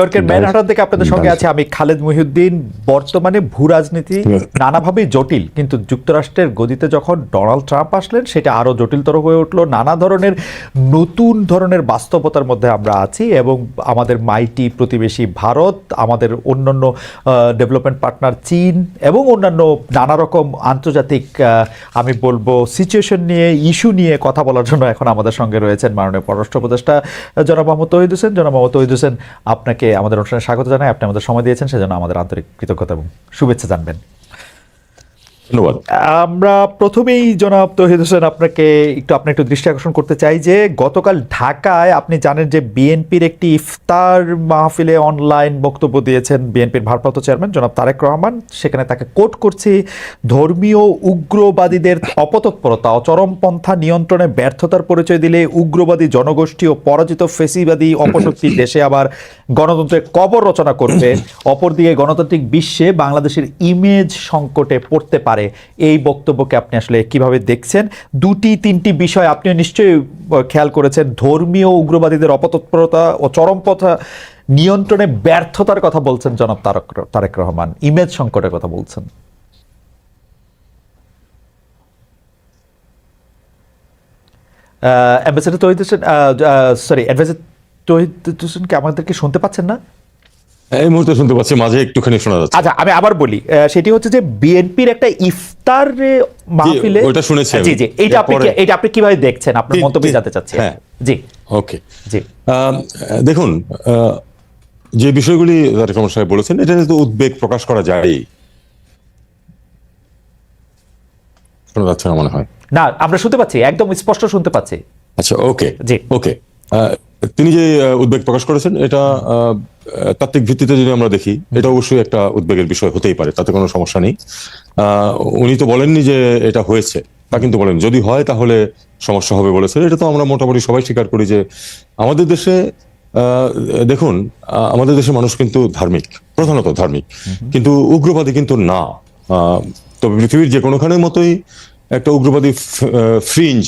নিউইয়র্কের ম্যানহাটন থেকে আপনাদের সঙ্গে আছে আমি খালেদ মহিউদ্দিন। বর্তমানে ভূ রাজনীতি নানাভাবেই জটিল, কিন্তু যুক্তরাষ্ট্রের গদিতে যখন ডোনাল্ড ট্রাম্প আসলেন সেটা আরও জটিলতর হয়ে উঠলো। নানা ধরনের নতুন ধরনের বাস্তবতার মধ্যে আমরা আছি এবং আমাদের মাইটি প্রতিবেশী ভারত, আমাদের অন্যান্য ডেভেলপমেন্ট পার্টনার চীন এবং অন্যান্য নানা রকম আন্তর্জাতিক আমি বলবো সিচুয়েশন নিয়ে, ইস্যু নিয়ে কথা বলার জন্য এখন আমাদের সঙ্গে রয়েছেন মাননীয় পররাষ্ট্র উপদেষ্টা জনাব মোহাম্মদ তৌহিদ হোসেন। জনাব মোহাম্মদ তৌহিদ হোসেন, আপনাকে আমাদের অনুষ্ঠানে স্বাগত জানাই। আপনি আমাদের সময় দিয়েছেন, সেজন্য আমাদের আন্তরিক কৃতজ্ঞতা এবং শুভেচ্ছা জানবেন। ধন্যবাদ। আমরা প্রথমেই জনাব তৌহিদ হোসেন আপনার একটু দৃষ্টি আকর্ষণ করতে চাই যে গতকাল ঢাকায় আপনি জানেন যে বিএনপির একটি ইফতার মাহফিলে অনলাইন বক্তব্য দিয়েছেন বিএনপির ভারপ্রাপ্ত চেয়ারম্যান জনাব তারেক রহমান। সেখানে তাকে কোট করছি, ধর্মীয় উগ্রবাদীদের অপতৎপরতা ও চরমপন্থা নিয়ন্ত্রণে ব্যর্থতার পরিচয় দিলে উগ্রবাদী জনগোষ্ঠী ও পরাজিত ফেসিবাদী অপশক্তি দেশে আবার গণতন্ত্রের কবর রচনা করবে। অপরদিকে গণতান্ত্রিক বিশ্বে বাংলাদেশের ইমেজ সংকটে পড়তে পারে। এই বক্তব্যকে আপনি আসলে কিভাবে দেখছেন? দুটি তিনটি বিষয় আপনিও নিশ্চয়ই খেয়াল করেছেন। ধর্মীয় উগ্রবাদীদের অপতৎপরতা ও চরমপন্থা নিয়ন্ত্রণে ব্যর্থতার কথা বলছেন জনাব তারেক রহমান, ইমেজ সংকটের কথা বলছেন। অ্যাম্বাসেডর তৌহিদ হোসেন, অ্যাডভাইজার তৌহিদ হোসেন কি আমাদেরকে শুনতে পাচ্ছেন না? এই মুহূর্তে শুনতে পাচ্ছি, মাঝে একটুখানি শোনা যাচ্ছে। আচ্ছা, আমি আবার বলি, সেটি হচ্ছে যে বিএনপির একটা ইফতার মাহফিলে, ওটা শুনেছি। জি জি, এটা আপনি কিভাবে দেখছেন? আপনার মন্তব্য জানতে চাচ্ছি। হ্যাঁ, জি ওকে। জি, দেখুন, যে বিষয়গুলি তারেক রহমান সাহেব বলেছেন, এটা তো উদ্বেগ প্রকাশ করা যায়। শোনা যাচ্ছে না মনে হয়? না, আমরা শুনতে পাচ্ছি, একদম স্পষ্ট শুনতে পাচ্ছি। আচ্ছা, ওকে জি ওকে। তিনি যে উদ্বেগ প্রকাশ করেছেন, এটা তাত্ত্বিক ভিত্তিতে যদি আমরা দেখি, এটা অবশ্যই একটা উদ্বেগের বিষয় হতেই পারে, তাতে কোনো সমস্যা নেই। উনি তো বলেননি যে এটা হয়েছে, তা কিন্তু বলেন যদি হয় তাহলে সমস্যা হবে বলেছেন। এটা তো আমরা মোটামুটি সবাই স্বীকার করি যে আমাদের দেশে, দেখুন, আমাদের দেশে মানুষ কিন্তু ধার্মিক, প্রধানত ধার্মিক, কিন্তু উগ্রবাদী কিন্তু না। তবে পৃথিবীর যে কোনোখানের মতোই একটা উগ্রবাদী ফ্রিঞ্জ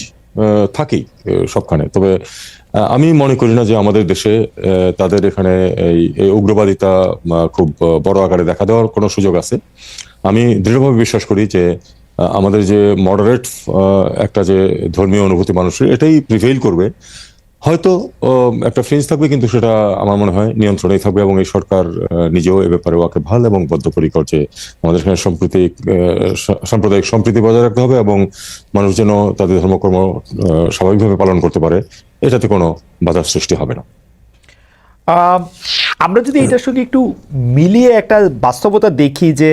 থাকেই সবখানে। তবে আমি মনে করি না যে আমাদের দেশে তাদের এখানে এই উগ্রবাদিতা খুব বড় আকারে দেখা দেওয়ার কোনো সুযোগ আছে। আমি দৃঢ়ভাবে বিশ্বাস করি যে আমাদের যে মডারেট একটা যে ধর্মীয় অনুভূতি মানুষের, এটাই প্রিভেইল করবে। হয়তো একটা ফ্রেঞ্চ থাকবে, কিন্তু সেটা আমার মনে হয় নিয়ন্ত্রণেই থাকবে, এবং এই সরকার নিজেও এ ব্যাপারে ওয়াকিবহাল এবং বদ্ধপরিকর যে আমাদের এখানে সাম্প্রদায়িক সম্প্রীতি বজায় রাখতে হবে এবং মানুষ যেন তাদের ধর্মকর্ম স্বাভাবিকভাবে পালন করতে পারে, এটাতে কোনো বাধার সৃষ্টি হবে না। আমরা যদি এটার সঙ্গে একটু মিলিয়ে একটা বাস্তবতা দেখি যে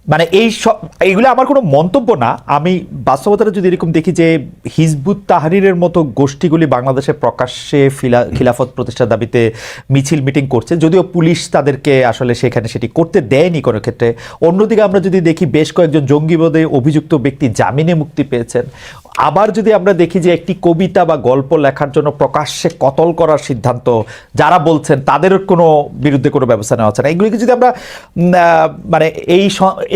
মানে এইগুলো আমার কোনো মন্তব্য না, আমি বাস্তবতাটা যদি এরকম দেখি যে হিজবুত তাহরিরের মতো গোষ্ঠীগুলি বাংলাদেশে প্রকাশ্যে খিলাফত প্রতিষ্ঠার দাবিতে মিছিল মিটিং করছে, যদিও পুলিশ তাদেরকে আসলে সেখানে সেটি করতে দেয়নি কোনো ক্ষেত্রে। অন্যদিকে আমরা যদি দেখি বেশ কয়েকজন জঙ্গিবাদে অভিযুক্ত ব্যক্তি জামিনে মুক্তি পেয়েছেন। আবার যদি আমরা দেখি যে একটি কবিতা বা গল্প লেখার জন্য প্রকাশ্যে কতল করার সিদ্ধান্ত যারা বলছেন তাদের কোনো বিরুদ্ধে কোনো ব্যবস্থা নেওয়া হচ্ছে না। এগুলিকে যদি আমরা মানে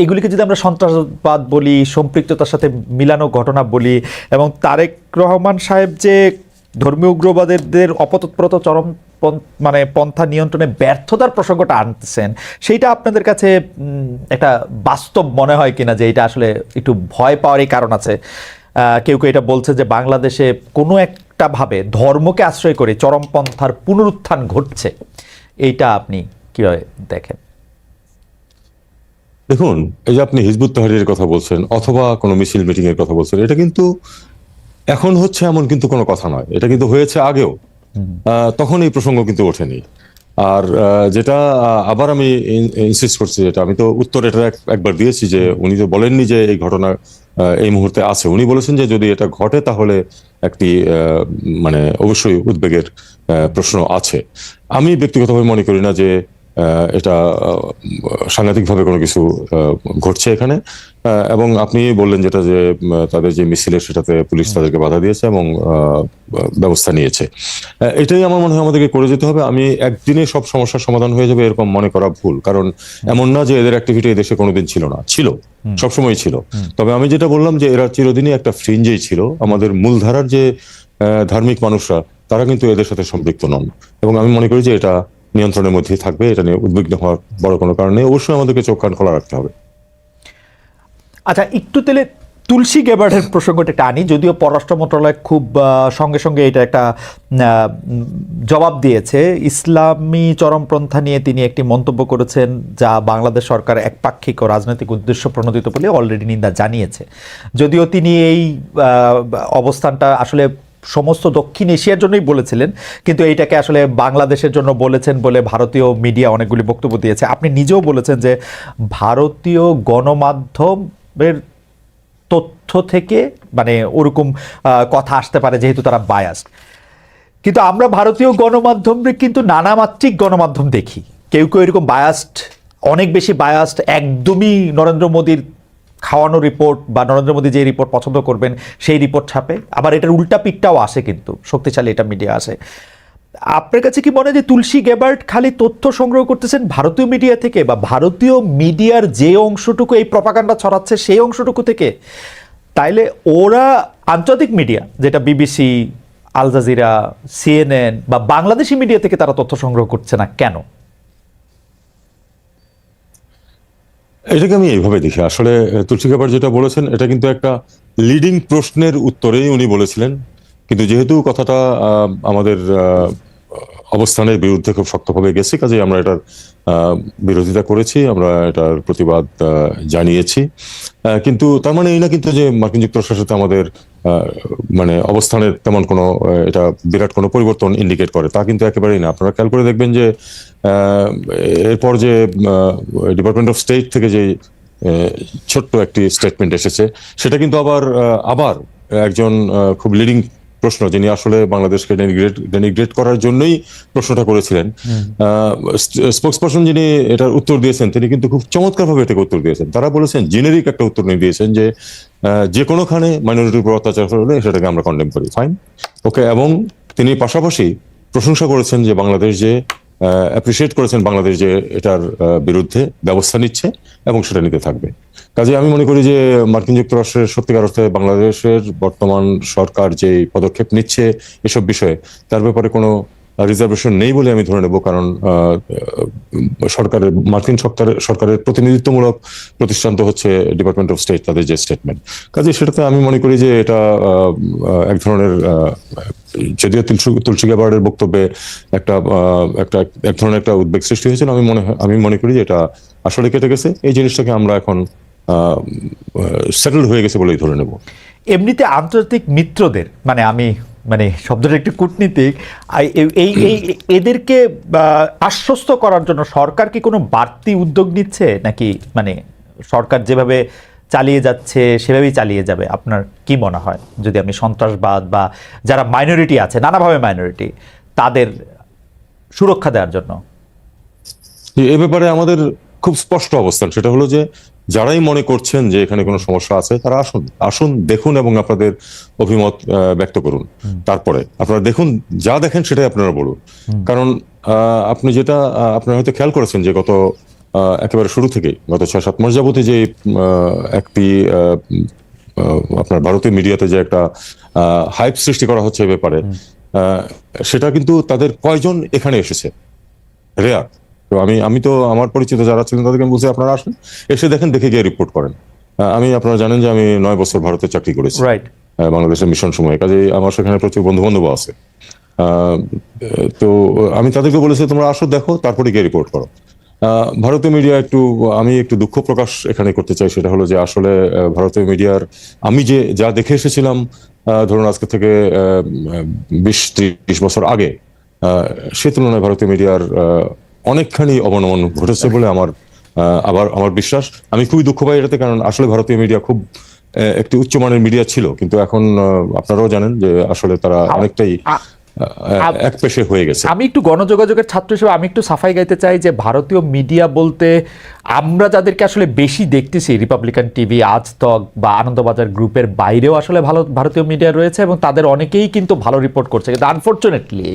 এইগুলিকে যদি আমরা সন্ত্রাসবাদ বলি, সম্পৃক্ততার সাথে মিলানো ঘটনা বলি, এবং তারেক রহমান সাহেব যে ধর্মীয় উগ্রবাদের অপতৎপরতা চরম মানে পন্থা নিয়ন্ত্রণে ব্যর্থতার প্রসঙ্গটা আনতেছেন, সেইটা আপনাদের কাছে একটা বাস্তব মনে হয় কিনা যে এটা আসলে একটু ভয় পাওয়ারই কারণ আছে? কেউ কেউ এটা বলছে যে বাংলাদেশে কোনো একটা ভাবে ধর্মকে আশ্রয় করে চরমপন্থার পুনরুত্থান ঘটছে। এইটা আপনি কিভাবে দেখেন? দেখুন, এই যে আপনি হিজবুত তাহরীরের কথা বলছেন অথবা কোনো মিছিল মিটিং এর কথা বলছেন, এটা কিন্তু এখন হচ্ছে এমন কিন্তু কোনো কথা নয়। এটা কিন্তু হয়েছে আগেও, তখন এই প্রসঙ্গ কিন্তু ওঠেনি। আর যেটা আবার আমি ইনসিস্ট করছি, যেটা আমি তো উত্তর এটা একবার দিয়েছি, যে উনি তো বলেননি যে এই ঘটনা এই মুহূর্তে আছে। উনি বলেছেন যে যদি এটা ঘটে তাহলে একটি মানে অবশ্যই উদ্বেগের প্রশ্ন আছে। আমি ব্যক্তিগতভাবে মনে করি না যে এটা সাংঘাতিকভাবে কোনো কিছু ঘটছে এখানে। এবং আপনি বললেন যেটা, যে তাদের যে মিছিলের সেটাতে পুলিশ তাদেরকে বাধা দিয়েছে এবং ব্যবস্থা নিয়েছে। এটাই আমার মনে হয় আমাদেরকে করে যেতে হবে। আমি একদিনে সব সমস্যার সমাধান হয়ে যাবে এরকম মনে করা ভুল, কারণ এমন না যে এদের অ্যাক্টিভিটি এদেশে কোনোদিন ছিল না, ছিল, সবসময় ছিল। তবে আমি যেটা বললাম যে এরা চিরদিনই একটা ফ্রিঞ্জেই ছিল। আমাদের মূলধারার যে ধার্মিক মানুষরা, তারা কিন্তু এদের সাথে সম্পৃক্ত নন, এবং আমি মনে করি যে এটা নিয়ন্ত্রণের মধ্যেই থাকবে, এটা নিয়ে উদ্বিগ্ন হওয়ার বড় কোনো কারণ নেই। অবশ্যই আমাদেরকে চোখ কান খোলা রাখতে হবে। আচ্ছা, একটু তাহলে তুলসী গ্যাবার্ডের প্রসঙ্গটা একটা আনি, যদিও পররাষ্ট্র মন্ত্রণালয় খুব সঙ্গে সঙ্গে এটা একটা জবাব দিয়েছে। ইসলামী চরমপন্থা নিয়ে তিনি একটি মন্তব্য করেছেন যা বাংলাদেশ সরকার একপাক্ষিক ও রাজনৈতিক উদ্দেশ্য প্রণোদিত বলে অলরেডি নিন্দা জানিয়েছে। যদিও তিনি এই অবস্থানটা আসলে সমস্ত দক্ষিণ এশিয়ার জন্যই বলেছিলেন, কিন্তু এইটাকে আসলে বাংলাদেশের জন্য বলেছেন বলে ভারতীয় মিডিয়া অনেকগুলি বক্তব্য দিয়েছে। আপনি নিজেও বলেছেন যে ভারতীয় গণমাধ্যমের তথ্য থেকে মানে ওরকম কথা আসতে পারে যেহেতু তারা বায়াসড। কিন্তু আমরা ভারতীয় গণমাধ্যমে কিন্তু নানামাত্রিক গণমাধ্যম দেখি, কেউ কেউ এরকম বায়াসড, অনেক বেশি বায়াসড, একদমই নরেন্দ্র মোদীর খাওয়ানো রিপোর্ট বা নরেন্দ্র মোদী যে রিপোর্ট পছন্দ করবেন সেই রিপোর্ট ছাপে। আবার এটার উল্টা পিকটাও আসে, কিন্তু শক্তিশালী এটা মিডিয়া আসে। আপনার কাছে কি মনে হয় যে তুলসী গ্যাবার্ড খালি তথ্য সংগ্রহ করতেছেন ভারতীয় মিডিয়া থেকে, বা ভারতীয় মিডিয়ার যে অংশটুকু এই প্রপাগান্ডা ছড়াচ্ছে সেই অংশটুকু থেকে? তাইলে ওরা আন্তর্জাতিক মিডিয়া যেটা বিবিসি, আল জাজিরা, সিএনএন বা বাংলাদেশি মিডিয়া থেকে তারা তথ্য সংগ্রহ করছে না কেন? এটাকে আমি এইভাবে দেখি, আসলে তুলসী গ্যাবার্ড যেটা বলেছেন এটা কিন্তু একটা লিডিং প্রশ্নের উত্তরেই উনি বলেছিলেন, কিন্তু যেহেতু কথাটা আমাদের অবস্থানের বিরুদ্ধে খুব শক্তভাবে গেছে, কাজেই আমরা এটার বিরোধিতা করেছি, আমরা এটার প্রতিবাদ জানিয়েছি। কিন্তু তার মানে এই না কিন্তু যে মার্কিন যুক্তরাষ্ট্রের সাথে আমাদের মানে অবস্থানের তেমন কোনো এটা বিরাট কোনো পরিবর্তন ইন্ডিকেট করে, তা কিন্তু একেবারেই না। আপনারা খেয়াল করে দেখবেন যে এরপর যে ডিপার্টমেন্ট অফ স্টেট থেকে যে ছোট্ট একটি স্টেটমেন্ট এসেছে, সেটা কিন্তু আবার একজন খুব লিডিং প্রশ্ন, যিনি আসলে বাংলাদেশকে ডেনিগ্রেট করার জন্যই প্রশ্নটা করেছিলেন, স্পোক্সপারসন যিনি এটার উত্তর দিয়েছেন, তিনি কিন্তু খুব চমৎকারভাবে এটাকে উত্তর দিয়েছেন। তারা বলেছেন, জেনেরিক একটা উত্তর নিয়ে দিয়েছেন যে যে কোনোখানে মাইনরিটির উপর অত্যাচার হলে সেটাকে আমরা কন্ডেম করি, ফাইন, ওকে। এবং তিনি পাশাপাশি প্রশংসা করেছেন যে বাংলাদেশ যে অ্যাপ্রিসিয়েট করেছেন বাংলাদেশ যে এটার বিরুদ্ধে ব্যবস্থা নিচ্ছে এবং সেটা নিতে থাকবে। কাজে আমি মনে করি যে মার্কিন যুক্তরাষ্ট্রের সত্যিকার অর্থে বাংলাদেশের বর্তমান সরকার যে পদক্ষেপ নিচ্ছে এসব বিষয়ে, তার ব্যাপারে কোনো রিজার্ভেশন নেই বলে আমি ধরে নেব, কারণ মার্কিন সরকারের প্রতিনিধিত্বমূলক প্রতিষ্ঠান তো হচ্ছে ডিপার্টমেন্ট অফ স্টেট, তাদের যে স্টেটমেন্ট। কাজে সেটাতে আমি মনে করি যে এটা এক ধরনের, যদিও তুলসী গ্যাবার্ডের বক্তব্যে এক ধরনের একটা উদ্বেগ সৃষ্টি হয়েছিল, আমি মনে করি যে এটা আসলে কেটে গেছে। এই জিনিসটাকে আমরা এখন সেটেল হয়ে গেছে বলেই ধরে নেব। এমনিতে আন্তর্জাতিক মিত্রদের মানে শব্দটা একটু কূটনীতিক, এদেরকে আশ্বস্ত করার জন্য সরকার কি কোনো বাড়তি উদ্যোগ নিচ্ছে, নাকি মানে সরকার যেভাবে চালিয়ে যাচ্ছে সেভাবেই চালিয়ে যাবে? আপনার কি মনে হয়, যদি আমি সন্ত্রাসবাদ বা যারা মাইনরিটি আছে, নানাভাবে মাইনরিটি, তাদের সুরক্ষা দেওয়ার জন্য? এ ব্যাপারে আমাদের খুব স্পষ্ট অবস্থান, সেটা হলো যে যারাই মনে করছেন যে এখানে কোনো সমস্যা আছে, তারা আসুন দেখুন এবং আপনাদের অভিমত ব্যক্ত করুন। তারপরে আপনারা যা দেখেন সেটাই আপনারা বলুন। কারণ আপনারা হয়তো খেয়াল করেছেন যে গত একেবারে শুরু থেকেই গত 6-7 মাস যাবতীয় যে একটি আপনার ভারতীয় মিডিয়াতে যে একটা হাইপ সৃষ্টি করা হচ্ছে এ ব্যাপারে, সেটা কিন্তু তাদের কয়জন এখানে এসেছে রেয়ার। তো আমি তো আমার পরিচিত যারা ছিলেন তাদেরকে আমি বলছি, আপনারা আসেন, এসে দেখেন, দেখে গিয়ে রিপোর্ট করেন। আপনারা জানেন যে আমি 9 বছর ভারতে চাকরি করেছি, বাংলাদেশের মিশন সময়ে, কাজে আমার সেখানে প্রচুর বন্ধু বান্ধব আছে। তো আমি তাদেরকে বলেছি, তোমরা আসো, দেখো, তারপরে গিয়ে রিপোর্ট করো। ভারতীয় মিডিয়া আমি একটু দুঃখ প্রকাশ এখানে করতে চাই, সেটা হলো যে আসলে ভারতীয় মিডিয়ার আমি যা দেখে এসেছিলাম ধরুন আজকে থেকে 20-30 বছর আগে, সে তুলনায় ভারতীয় মিডিয়ার অনেকখানি অবনমন ঘটেছে বলে আমার বিশ্বাস। আমি খুবই দুঃখ পাই এটাতে, কারণ আসলে ভারতীয় মিডিয়া খুব একটি উচ্চমানের মিডিয়া ছিল, কিন্তু এখন আপনারাও জানেন যে আসলে তারা অনেকটাই এক পেশে হয়ে গেছে। আমি একটু গণযোগাযোগের ছাত্র হিসেবে আমি একটু সাফাই গাইতে চাই যে ভারতীয় মিডিয়া বলতে আমরা যাদেরকে আসলে বেশি দেখতেছি, রিপাবলিকান টিভি, আজ তক বা আনন্দবাজার গ্রুপের বাইরেও আসলে ভারতীয় মিডিয়া রয়েছে এবং তাদের অনেকেই কিন্তু ভালো রিপোর্ট করছে, কিন্তু আনফরচুনেটলি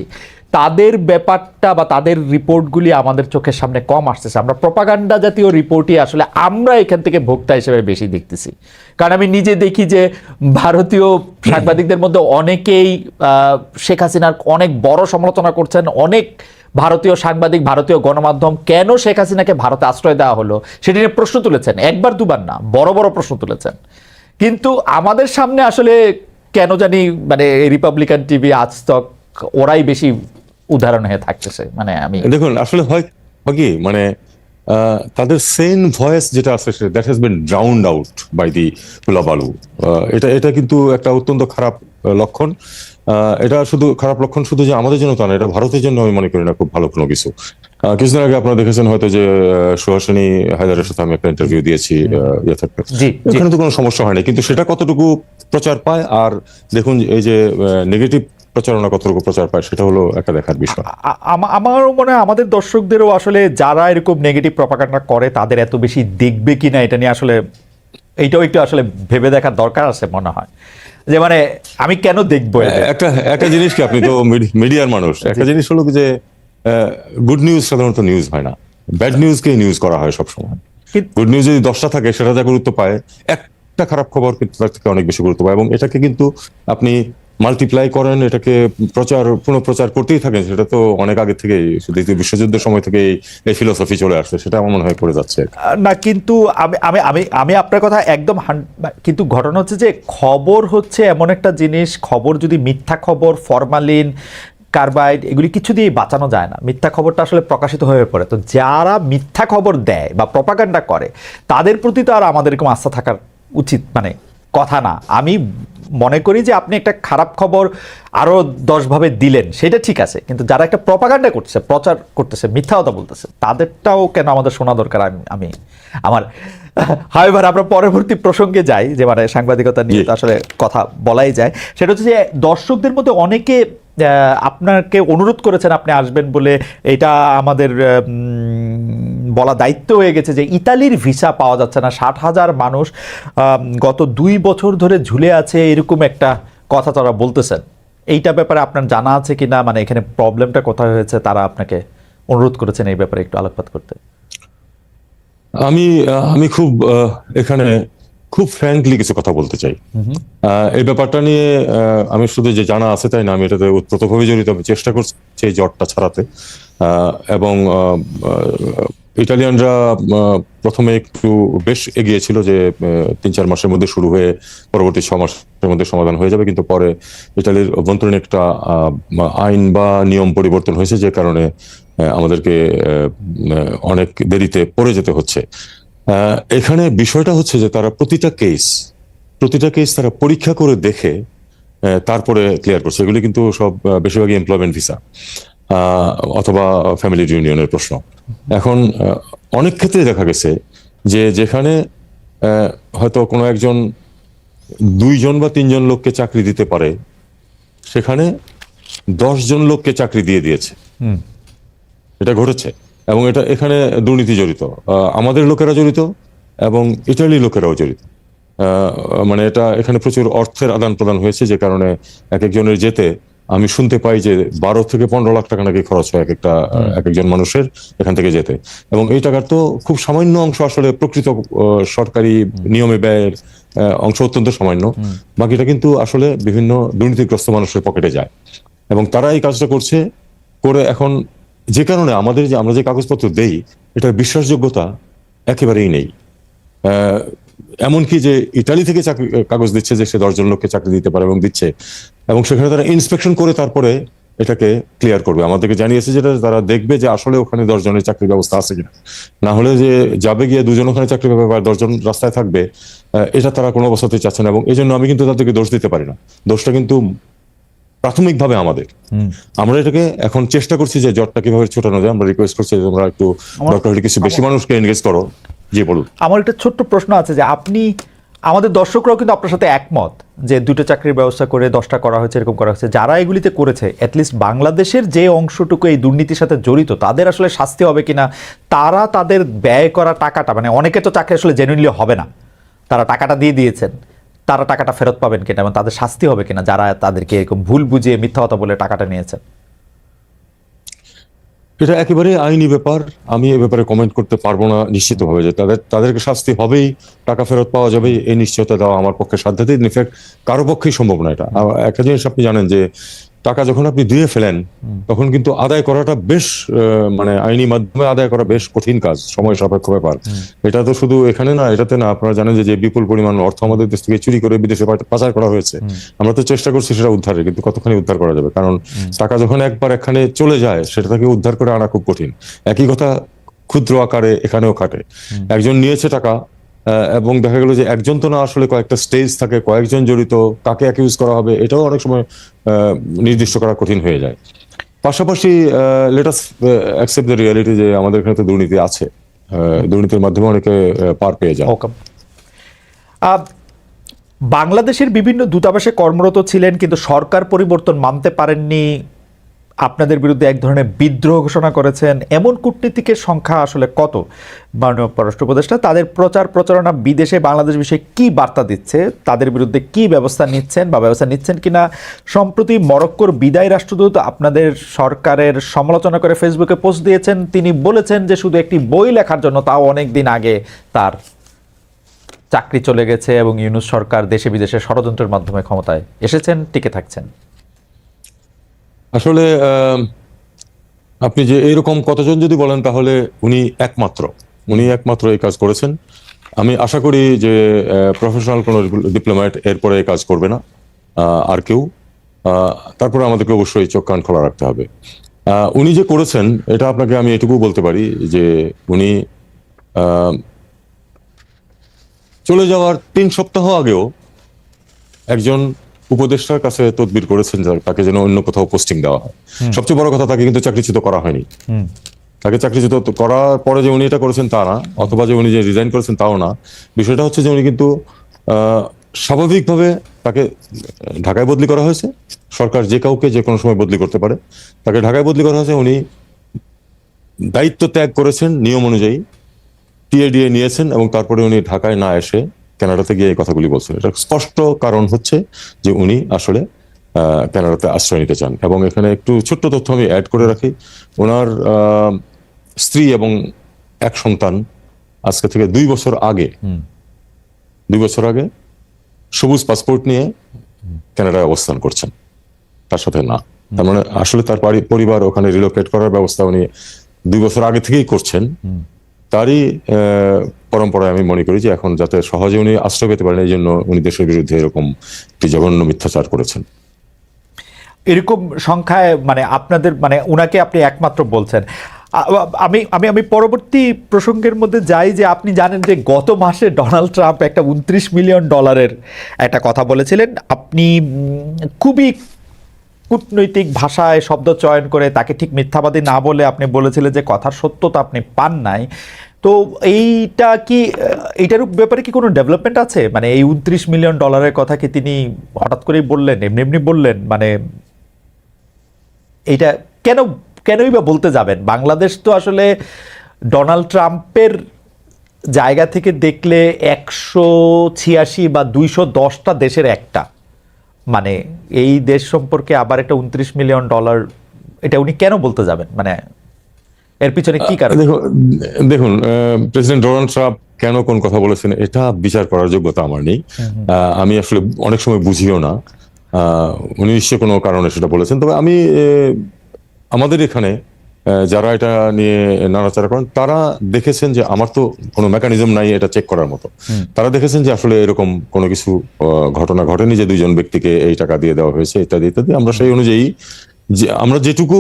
তাদের ব্যাপারটা বা তাদের রিপোর্টগুলি আমাদের চোখের সামনে কম আসতেছে। আমরা প্রপাগান্ডা জাতীয় রিপোর্টই আসলে আমরা এখান থেকে ভোক্তা হিসেবে বেশি দেখতেছি। কারণ আমি নিজে দেখি যে ভারতীয় সাংবাদিকদের মধ্যে অনেকেই শেখ হাসিনার অনেক বড় সমালোচনা করছেন, অনেক ভারতীয় সাংবাদিক, ভারতীয় গণমাধ্যম কেন শেখ হাসিনাকে ভারতে আশ্রয় দেওয়া হলো সেটি নিয়ে প্রশ্ন তুলেছেন, একবার দুবার না, বড় বড় প্রশ্ন তুলেছেন। কিন্তু আমাদের সামনে আসলে কেন জানি মানে রিপাবলিকান টিভি, আজ তক ওরাই বেশি উদাহরণ হয়ে থাকতেছে। মানে আমি দেখুন আসলে হয় হয় কি মানে তাদের সেন ভয়েস যেটা আছে that has been drowned out by the hullabaloo. এটা এটা কিন্তু একটা অত্যন্ত খারাপ লক্ষণ। এটা শুধু খারাপ লক্ষণ শুধু যে আমাদের জন্য তা না, এটা ভারতের জন্য আমি মনে করি না খুব ভালো কোনো কিছু। কিছুদিন আগে আপনারা দেখেছেন হয়তো যে সুহাসিনী হায়দারের সাথে আমি একটা ইন্টারভিউ দিয়েছি ইয়ে থাকতে, জি, জি। এখানে তো কোনো সমস্যা হয়নি, কিন্তু সেটা কতটুকু প্রচার পায় আর দেখুন এই যে নেগেটিভ প্রচারণা কতটুকু প্রচার পায় সেটা হলো একটা দেখার বিষয়। আমারও মনে হয় আমাদের দর্শকদেরও আসলে যারা এরকম নেগেটিভ প্রপাগান্ডা করে তাদের এত বেশি দেখবে কিনা এটা নিয়ে আসলে এইটাও একটু আসলে ভেবে দেখার দরকার আছে মনে হয়, যে মানে আমি কেন দেখবো এদের? একটা একটা জিনিস কি, আপনি তো মিডিয়ার মানুষ, একটা জিনিস হলো কি যে গুড নিউজ সাধারণত নিউজ হয় না, ব্যাড নিউজকে নিউজ করা হয় সবসময়। গুড নিউজ যদি 10টা থাকে সেটা যা গুরুত্ব পায়, একটা খারাপ খবর কিন্তু তার থেকে অনেক বেশি গুরুত্ব পায়, এবং এটাকে কিন্তু আপনি মাল্টিপ্লাই করেন, এটাকে পুনঃপ্রচার করতেই থাকেন। সেটা তো অনেক আগে থেকে, দ্বিতীয় বিশ্বযুদ্ধের সময় থেকে এই ফিলোসফি চলে আসছে, সেটা আমার মনে হয় করে যাচ্ছে। না কিন্তু আমি আমি আমি আমি আপনার কথা একদম কিন্তু ঘটনা হচ্ছে যে খবর হচ্ছে এমন একটা জিনিস, খবর যদি মিথ্যা খবর, ফরমালিন, কার্বাইড এগুলি কিছু দিয়ে বাঁচানো যায় না। মিথ্যা খবরটা আসলে প্রকাশিত হয়ে পড়ে। তো যারা মিথ্যা খবর দেয় বা প্রপাগান্ডা করে তাদের প্রতি তো আর আমাদের এরকম আস্থা থাকার উচিত মানে কথা না। আমি মনে করি যে আপনি একটা খারাপ খবর আরো 10 ভাবে দিলেন সেটা ঠিক আছে, কিন্তু যারা একটা প্রপাগান্ডা করতেছে, প্রচার করতেছে, মিথ্যা কথা বলতেছে, তাদেরটাও কেন আমাদের শোনা দরকার। আমি আমার হাইবার আমরা পরবর্তী প্রসঙ্গে যাই, যে মানে সাংবাদিকতা নিয়ে তো আসলে কথা বলাই যায়। সেটা হচ্ছে যে দর্শকদের মধ্যে অনেকে আপনাকে অনুরোধ করেছেন আপনি আসবেন বলে, এটা আমাদের বলা দায়িত্ব হয়ে গেছে যে ইতালির ভিসা পাওয়া যাচ্ছে না, 60,000 মানুষ গত 2 বছর ধরে ঝুলে আছে, এরকম একটা কথা তারা বলতেছেন। এইটা ব্যাপারে আপনার জানা আছে কিনা, মানে এখানে প্রবলেমটা কোথায় হয়েছে, তারা আপনাকে অনুরোধ করেছেন এই ব্যাপারে একটু আলোকপাত করতে? আমি আমি খুব এখানে খুব ফ্র্যাঙ্কলি কিছু কথা বলতে চাই। এই ব্যাপারটা নিয়ে আমি শুধু যে জানা আছে তাই না, আমি এটাতে ওতপ্রোতভাবে জড়িত। আমি চেষ্টা করছি এই জ্বরটা ছাড়াতে, এবং ইটালিয়ানরা প্রথমে একটু বেশ এগিয়েছিল যে 3-4 মাসের মধ্যে শুরু হয়ে পরবর্তী 6 মাসের মধ্যে সমাধান হয়ে যাবে, কিন্তু পরে ইটালির অভ্যন্তরীণ একটা আইন বা নিয়ম পরিবর্তন হয়েছে, যে কারণে আমাদেরকে অনেক দেরিতে পড়ে যেতে হচ্ছে। এখানে বিষয়টা হচ্ছে যে তারা প্রতিটা কেস তারা পরীক্ষা করে দেখে তারপরে ক্লিয়ার করছে। এগুলি কিন্তু সব বেশিরভাগই এমপ্লয়মেন্ট ভিসা অথবা ফ্যামিলি ইউনিয়নের প্রশ্ন। এখন অনেক ক্ষেত্রে দেখা গেছে যে যেখানে হয়তো কোনো একজন 2 জন বা 3 জন লোককে চাকরি দিতে পারে, সেখানে 10 জন লোককে চাকরি দিয়ে দিয়েছে। এটা ঘটেছে, এবং এটা এখানে দুর্নীতি জড়িত, আমাদের লোকেরা জড়িত এবং ইটালির লোকেরাও জড়িত। মানে এটা এখানে প্রচুর অর্থের আদান প্রদান হয়েছে, যে কারণে এক একজনের যেতে আমি শুনতে পাই যে 12 থেকে 15 লাখ টাকা নাকি খরচ হয় এক একজন মানুষের এখান থেকে যেতে। এবং এই টাকার তো খুব সামান্য অংশ আসলে প্রকৃত সরকারি নিয়মে ব্যয়ের অংশ অত্যন্ত সামান্য, বাকিটা কিন্তু আসলে বিভিন্ন দুর্নীতিগ্রস্ত মানুষের পকেটে যায়। এবং তারা এই কাজটা করছে করে এখন, যে কারণে আমরা যে কাগজপত্র দেই এটার বিশ্বাসযোগ্যতা একেবারেই নেই। এমনকি যে ইটালি থেকে কাগজ দিচ্ছে যে সে 10 জন লোককে চাকরি দিতে পারে এবং দিচ্ছে, এবং সেখানে তারা ইন্সপেকশন করে তারপরে এটাকে ক্লিয়ার করবে। আমাদেরকে জানিয়েছে যেটা তারা দেখবে যে আসলে ওখানে 10 জনের চাকরির ব্যবস্থা আছে কিনা। না হলে যে যাবে গিয়ে 2 জন ওখানে চাকরি পাবে আর 10 জন রাস্তায় থাকবে, এটা তারা কোনো অবস্থাতেই চাচ্ছে না। এবং এই জন্য আমি কিন্তু তাদেরকে দোষ দিতে পারি না, দোষটা কিন্তু প্রাথমিকভাবে আমাদের। আমরা এটাকে এখন চেষ্টা করছি যে জটটা কিভাবে ছোটানো যায়। আমরা রিকোয়েস্ট করছি যে তোমরা একটু দরকার হলে কিছু বেশি মানুষকে এনগেজ করো। জি বলুন। আমার একটা ছোট্ট প্রশ্ন আছে, যে আপনি, আমাদের দর্শকরাও কিন্তু আপনার সাথে একমত যে 2টা চাকরির ব্যবস্থা করে 10টা করা হয়েছে, এরকম করা হয়েছে। যারা এগুলিতে করেছে, অ্যাটলিস্ট বাংলাদেশের যে অংশটুকু এই দুর্নীতির সাথে জড়িত, তাদের আসলে শাস্তি হবে কিনা, তারা তাদের ব্যয় করা টাকাটা, মানে অনেকে তো চাকরি আসলে জেনুইনলি হবে না, তারা টাকাটা দিয়ে দিয়েছেন, তারা টাকাটা ফেরত পাবেন কিনা এবং তাদের শাস্তি হবে কিনা যারা তাদেরকে এরকম ভুল বুঝিয়ে মিথ্যা কথা বলে টাকাটা নিয়েছেন? এটা একেবারে আইনি ব্যাপার, আমি এ ব্যাপারে কমেন্ট করতে পারবো না নিশ্চিতভাবে। যে তাদেরকে শাস্তি হবেই, টাকা ফেরত পাওয়া যাবে, এই নিশ্চয়তা দেওয়া আমার পক্ষে সাধ্যাতীত। ইনফ্যাক্ট কারো পক্ষেই সম্ভব না এটা। একটা জিনিস আপনি জানেন যে টাকা যখন আপনি দিয়ে ফেলেন তখন কিন্তু আদায় করাটা বেশ মানে আইনি মাধ্যমে আদায় করা বেশ কঠিন কাজ, সময় সাপেক্ষ ব্যাপার। এটা তো শুধু এখানে না, এটাতে না, আপনারা জানেন যে বিপুল পরিমাণ অর্থ আমাদের দেশ থেকে চুরি করে বিদেশে পাচার করা হয়েছে। আমরা তো চেষ্টা করছি সেটা উদ্ধারের, কিন্তু কতখানি উদ্ধার করা যাবে? কারণ টাকা যখন একবার এখানে চলে যায় সেটা থেকে উদ্ধার করে আনা খুব কঠিন। একই কথা ক্ষুদ্র আকারে এখানেও খাটে। একজন নিয়েছে টাকা, এবং দেখা গেল যে একজন তো না, আসলে কয়েকটা স্টেজ থাকে, কয়েকজন জড়িত, কাকে অ্যাকিউজ করা হবে এটাও অনেক সময় নির্দিষ্ট করা কঠিন হয়ে যায়। পাশাপাশি let us accept the reality যে আমাদের এখানে তো দুর্নীতি আছে, দুর্নীতির মাধ্যমে অনেকে পার পেয়ে যায়। ওকে। বাংলাদেশের বিভিন্ন দূতাবাসে কর্মরত ছিলেন, কিন্তু সরকার পরিবর্তন মানতে পারেননি, আপনাদের বিরুদ্ধে এক ধরনের বিদ্রোহ ঘোষণা করেছেন, এমন কূটনীতিকের সংখ্যা আসলে কত? মাননীয় পররাষ্ট্র উপদেষ্টা তাদের প্রচার প্রচারণা বিদেশে বাংলাদেশ বিষয়ে কি বার্তা দিচ্ছে, তাদের বিরুদ্ধে কি ব্যবস্থা নিচ্ছেন বা ব্যবস্থা নিচ্ছেন কিনা? সম্প্রতি মরক্কোর বিদায়ী রাষ্ট্রদূত আপনাদের সরকারের সমালোচনা করে ফেসবুকে পোস্ট দিয়েছেন। তিনি বলেছেন যে শুধু একটি বই লেখার জন্য, তাও অনেক দিন আগে, তার চাকরি চলে গেছে এবং ইউনূস সরকার দেশে বিদেশে ষড়যন্ত্রের মাধ্যমে ক্ষমতায় এসেছেন, টিকে থাকছেন। আসলে আপনি যে এইরকম কতজন যদি বলেন তাহলে উনি একমাত্র এই কাজ করেছেন। আমি আশা করি যে প্রফেশনাল কোনো ডিপ্লোম্যাট এরপরে এই কাজ করবে না, আর কেউ। তারপরে আমাদেরকে অবশ্যই চোখ কান খোলা রাখতে হবে। উনি যে করেছেন এটা আপনাকে আমি এটুকু বলতে পারি যে উনি চলে যাওয়ার 3 সপ্তাহ আগেও একজন উপদেষ্টার কাছে তদবির করেছেন তাকে যেন অন্য কোথাও পোস্টিং দেওয়া হয়। সবচেয়ে বড় কথা, তাকে কিন্তু চাকরিচ্যুত করা হয়নি। তাকে চাকরিচ্যুত করার পরে যে উনি এটা করেছেন তা না, অথবা যে উনি যে রিজাইন করেছেন তাও না। বিষয়টা হচ্ছে যে উনি কিন্তু স্বাভাবিকভাবে তাকে ঢাকায় বদলি করা হয়েছে। সরকার যে কাউকে যে কোনো সময় বদলি করতে পারে, তাকে ঢাকায় বদলি করা হয়েছে। উনি দায়িত্ব ত্যাগ করেছেন নিয়ম অনুযায়ী, টিএডিএ নিয়েছেন, এবং তারপরে উনি ঢাকায় না এসে কানাডাতে গিয়ে এই কথাগুলি বলছেন। এটা স্পষ্ট কারণ হচ্ছে যে উনি আসলে কানাডাতে আশ্রয় নিতে চান। এবং এখানে একটু ছোট্ট তথ্য আমি অ্যাড করে রাখি। ওনার স্ত্রী এবং এক সন্তান আজকে থেকে 2 বছর আগে সবুজ পাসপোর্ট নিয়ে কানাডায় অবস্থান করছেন, তার সাথে না। তার মানে আসলে তার পরিবার ওখানে রিলোকেট করার ব্যবস্থা উনি 2 বছর আগে থেকেই করছেন। তারই পরম্পরায় আমি মনে করি যে এখন যাতে সহজে উনি আশ্রয় পেতে পারেন, এই জন্য উনি দেশের বিরুদ্ধে এরকম একটি জঘন্য মিথ্যাচার করেছেন। এরকম সংখ্যায় মানে আপনাদের মানে উনাকে আপনি একমাত্র বলছেন। আমি আমি আমি পরবর্তী প্রসঙ্গের মধ্যে যাই, যে আপনি জানেন যে গত মাসে ডোনাল্ড ট্রাম্প একটা $29 মিলিয়ন একটা কথা বলেছিলেন। আপনি খুবই কূটনৈতিক ভাষায় শব্দ চয়ন করে তাকে ঠিক মিথ্যাবাদী না বলে আপনি বলেছিলেন যে কথার সত্যতা আপনি পান নাই। তো এইটা কি, এইটার ব্যাপারে কি কোনো ডেভেলপমেন্ট আছে? মানে এই $29 মিলিয়ন কথা কি তিনি হঠাৎ করেই বললেন, এমনি এমনি বললেন? মানে এইটা কেনই বা বলতে যাবেন? বাংলাদেশ তো আসলে ডোনাল্ড ট্রাম্পের জায়গা থেকে দেখলে 186 বা 210টা দেশের একটা, মানে এই দেশ সম্পর্কে আবার একটা $29 মিলিয়ন, এটা উনি কেন বলতে যাবেন? মানে এর পিছনে কি কারণ? দেখুন, প্রেসিডেন্ট ডোনাল্ড ট্রাম্প কেন কোন কথা বলেছেন এটা বিচার করার যোগ্যতা আমার নেই। আমি আসলে অনেক সময় বুঝিও না। উনি নিশ্চয়ই কোনো কারণে সেটা বলেছেন। তবে আমি আমাদের এখানে যারা এটা নিয়ে নাড়াচাড়া করেন তারা দেখেছেন যে আমার তো কোনো মেকানিজম নাই এটা চেক করার মতো। তারা দেখেছেন যে আসলে এরকম কোনো কিছু ঘটনা ঘটেনি যে 2 জন ব্যক্তিকে এই টাকা দিয়ে দেওয়া হয়েছে ইত্যাদি ইত্যাদি। আমরা সেই অনুযায়ী যে আমরা যেটুকু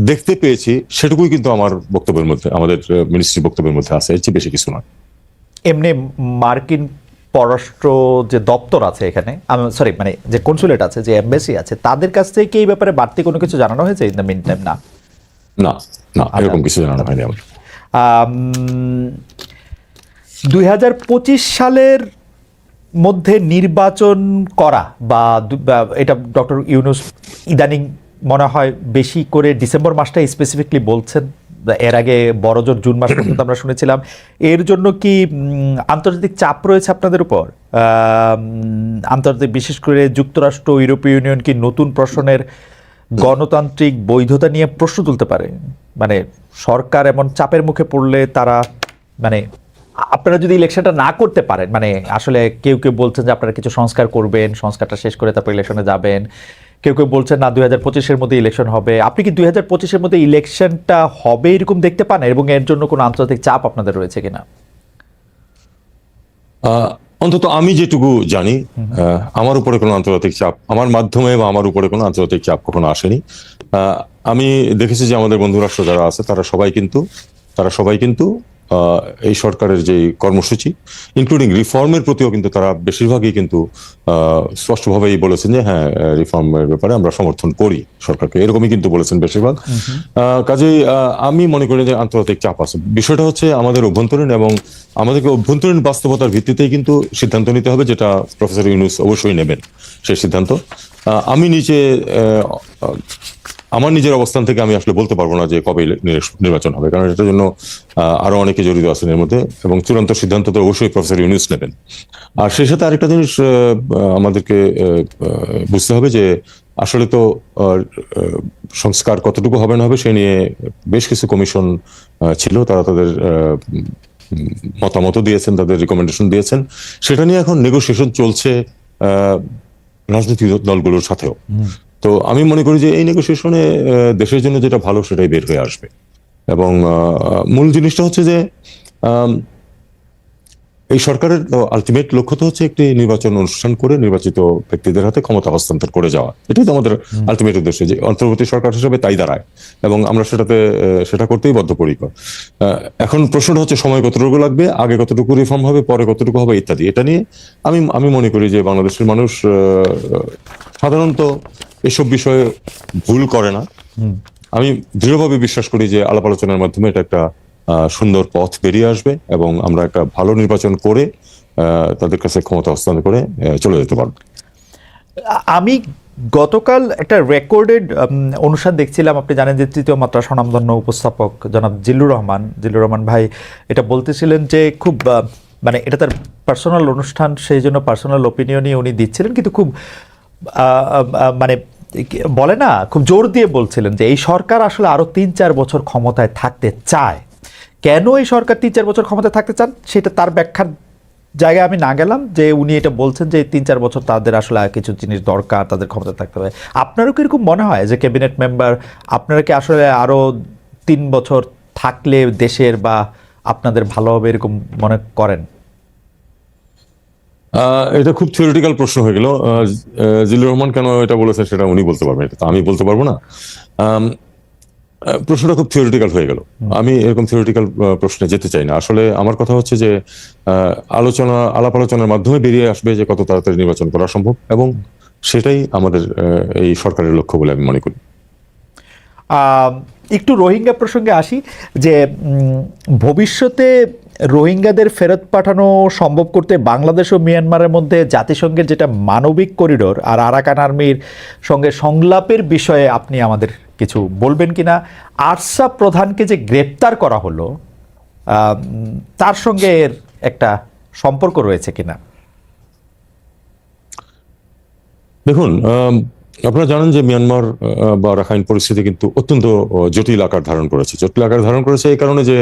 দেখতে পেয়েছি সেটুকুই কিন্তু আমার বক্তব্যের মধ্যে, আমাদের মিনিস্ট্রির বক্তব্যের মধ্যে আছে, এর চেয়ে বেশি কিছু না। এমনি মার্কিন পররাষ্ট্র যে দপ্তর আছে এখানে, সরি মানে যে কনসুলেট আছে, যে এমবাসি আছে, তাদের কাছ থেকে এই ব্যাপারে বাড়তি কোনো কিছু জানানো হয়েছে ইন দ্য মিন টাইম? না, না, না, এরকম কিছু জানানো হয়নি আমার। 2025 সালের মধ্যে নির্বাচন করা বা এটা ডক্টর ইউনূস ইদানিং মনে হয় বেশি করে ডিসেম্বর মাসটাই স্পেসিফিকলি বলছেন। এর আগে বড়জোর জুন মাস পর্যন্ত আমরা শুনেছিলাম। এর জন্য কি আন্তর্জাতিক চাপ রয়েছে আপনাদের উপর? আন্তর্জাতিক, বিশেষ করে যুক্তরাষ্ট্র, ইউরোপীয় ইউনিয়ন কি নতুন প্রশ্নের গণতান্ত্রিক বৈধতা নিয়ে প্রশ্ন তুলতে পারে? মানে সরকার এমন চাপের মুখে পড়লে তারা, মানে আপনারা যদি ইলেকশনটা না করতে পারেন, মানে আসলে কেউ কেউ বলছেন যে আপনারা কিছু সংস্কার করবেন, সংস্কারটা শেষ করে তারপর ইলেকশনে যাবেন, কেউ কেউ বলছেন না 2025-এর মধ্যে ইলেকশন হবে। আপনি কি 2025-এর মধ্যে ইলেকশনটা হবে এরকম দেখতে পান, এবং এর জন্য কোনো আন্তর্জাতিক চাপ আপনাদের রয়েছে কিনা? অন্তত আমি যেটুকু জানি, আমার উপরে কোনো আন্তর্জাতিক চাপ, আমার মাধ্যমে বা আমার উপরে কোনো আন্তর্জাতিক চাপ কখনো আসেনি। আমি দেখেছি যে আমাদের বন্ধু রাষ্ট্র যারা আছে তারা সবাই কিন্তু এই সরকারের যে কর্মসূচি ইনক্লুডিং রিফর্মের প্রতিও কিন্তু তারা বেশিরভাগই কিন্তু স্পষ্টভাবেই বলেছেন যে হ্যাঁ, রিফর্মের ব্যাপারে আমরা সমর্থন করি সরকারকে, এরকমই কিন্তু বলেছেন বেশিরভাগ। কাজেই আমি মনে করি যে আন্তর্জাতিক চাপ আছে। বিষয়টা হচ্ছে আমাদের অভ্যন্তরীণ, এবং আমাদেরকে অভ্যন্তরীণ বাস্তবতার ভিত্তিতেই কিন্তু সিদ্ধান্ত নিতে হবে, যেটা প্রফেসর ইউনূস অবশ্যই নেবেন সেই সিদ্ধান্ত। আমি আমার নিজের অবস্থান থেকে আমি আসলে বলতে পারবো না যে কবে নির্বাচন হবে, কারণ এটার জন্য আরো অনেকে জড়িত আছেন এর মধ্যে, এবং চূড়ান্ত সিদ্ধান্ত তো অবশ্যই প্রফেসর ইউনূস নেবেন। আর সেই সাথে আরেকটা জিনিস আমাদেরকে বুঝতে হবে যে আসলে তো সংস্কার কতটুকু হবে না হবে সে নিয়ে বেশ কিছু কমিশন ছিল, তারা তাদের মতামত দিয়েছেন, তাদের রিকমেন্ডেশন দিয়েছেন। সেটা নিয়ে এখন নেগোসিয়েশন চলছে রাজনৈতিক দলগুলোর সাথেও। তো আমি মনে করি যে এই নেগোসিয়েশনে দেশের জন্য যেটা ভালো সেটাই বের হয়ে আসবে। এবং মূল জিনিসটা হচ্ছে যে এই সরকারের আলটিমেট লক্ষ্য তো হচ্ছে একটি নির্বাচন অনুষ্ঠান করে নির্বাচিত ব্যক্তিদের হাতে ক্ষমতা হস্তান্তর করে যাওয়া। এটাই তো আমাদের আলটিমেট উদ্দেশ্য, যে অন্তর্বর্তী সরকার হিসেবে তাই দাঁড়ায়, এবং আমরা সেটা করতেই বদ্ধপরিকর। এখন প্রশ্নটা হচ্ছে সময় কতটুকু লাগবে, আগে কতটুকু রিফর্ম হবে, পরে কতটুকু হবে ইত্যাদি। এটা নিয়ে আমি মনে করি যে বাংলাদেশের মানুষ সাধারণত এসব বিষয়ে ভুল করে না। আমি দৃঢ়ভাবে বিশ্বাস করি যে আলাপ আলোচনার মাধ্যমে এটা একটা সুন্দর পথ বেরিয়ে আসবে, এবং আমরা একটা ভালো নির্বাচন করে তাদের কাছে ক্ষমতা হস্তান্তর করে চলে যেতে পারবো। আমি গতকাল একটা রেকর্ডেড অনুষ্ঠান দেখছিলাম। আপনি জানেন যে তৃতীয় মাত্রা স্বনামধন্য উপস্থাপক জনাব জিল্লুর রহমান ভাই এটা বলতেছিলেন যে খুব মানে এটা তার পার্সোনাল অনুষ্ঠান, সেই জন্য পার্সোনাল ওপিনিয়নই উনি দিচ্ছিলেন, কিন্তু খুব মানে বলে না, খুব জোর দিয়ে বলছিলেন যে এই সরকার আসলে আরো 3-4 বছর ক্ষমতায় থাকতে চায়। কেন এই সরকার 3-4 বছর ক্ষমতায় থাকতে চান সেটা তার ব্যাখ্যার জায়গায় আমি না গেলাম, যে উনি এটা বলছেন যে 3-4 বছর তাদের আসলে কিছু জিনিস দরকার, তাদের ক্ষমতা থাকতে হবে। আপনারও কি এরকম মনে হয় যে ক্যাবিনেট মেম্বার আপনারা কি আসলে আরো 3 বছর থাকলে দেশের বা আপনাদের ভালো হবে এরকম মনে করেন? এটা খুব থিওরিটিক্যাল প্রশ্ন হয়ে গেল। জিল্লুর রহমান কেন এটা বলেছেন সেটা উনি বলতে পারবেন, এটা তো আমি বলতে পারবো না। প্রশ্নটা খুব থিওরিটিক্যাল হয়ে গেল। আমি এরকম থিওরিটিক্যাল প্রশ্নে যেতে চাই না। আসলে আমার কথা হচ্ছে যে আলাপ আলোচনার মাধ্যমে বেরিয়ে আসবে যে কত তাড়াতাড়ি নির্বাচন করা সম্ভব, এবং সেটাই আমাদের এই সরকারের লক্ষ্য বলে আমি মনে করি। একটু রোহিঙ্গা প্রসঙ্গে আসি, যে ভবিষ্যতে রোহিঙ্গাদের ফেরত পাঠানো সম্ভব করতে বাংলাদেশ ও মিয়ানমারের মধ্যে জাতিসংঘের যেটা মানবিক করিডোর আর আরাকান আর্মির সঙ্গে সংলাপের বিষয়ে আপনি আমাদের কিছু বলবেন কিনা? আরসাব প্রধানকে যে গ্রেপ্তার করা হলো তার সঙ্গে এর একটা সম্পর্ক রয়েছে কিনা? দেখুন, আপনারা জানেন যে মিয়ানমার বা রাখাইন পরিস্থিতি কিন্তু অত্যন্ত জটিল আকার ধারণ করেছে এই কারণে যে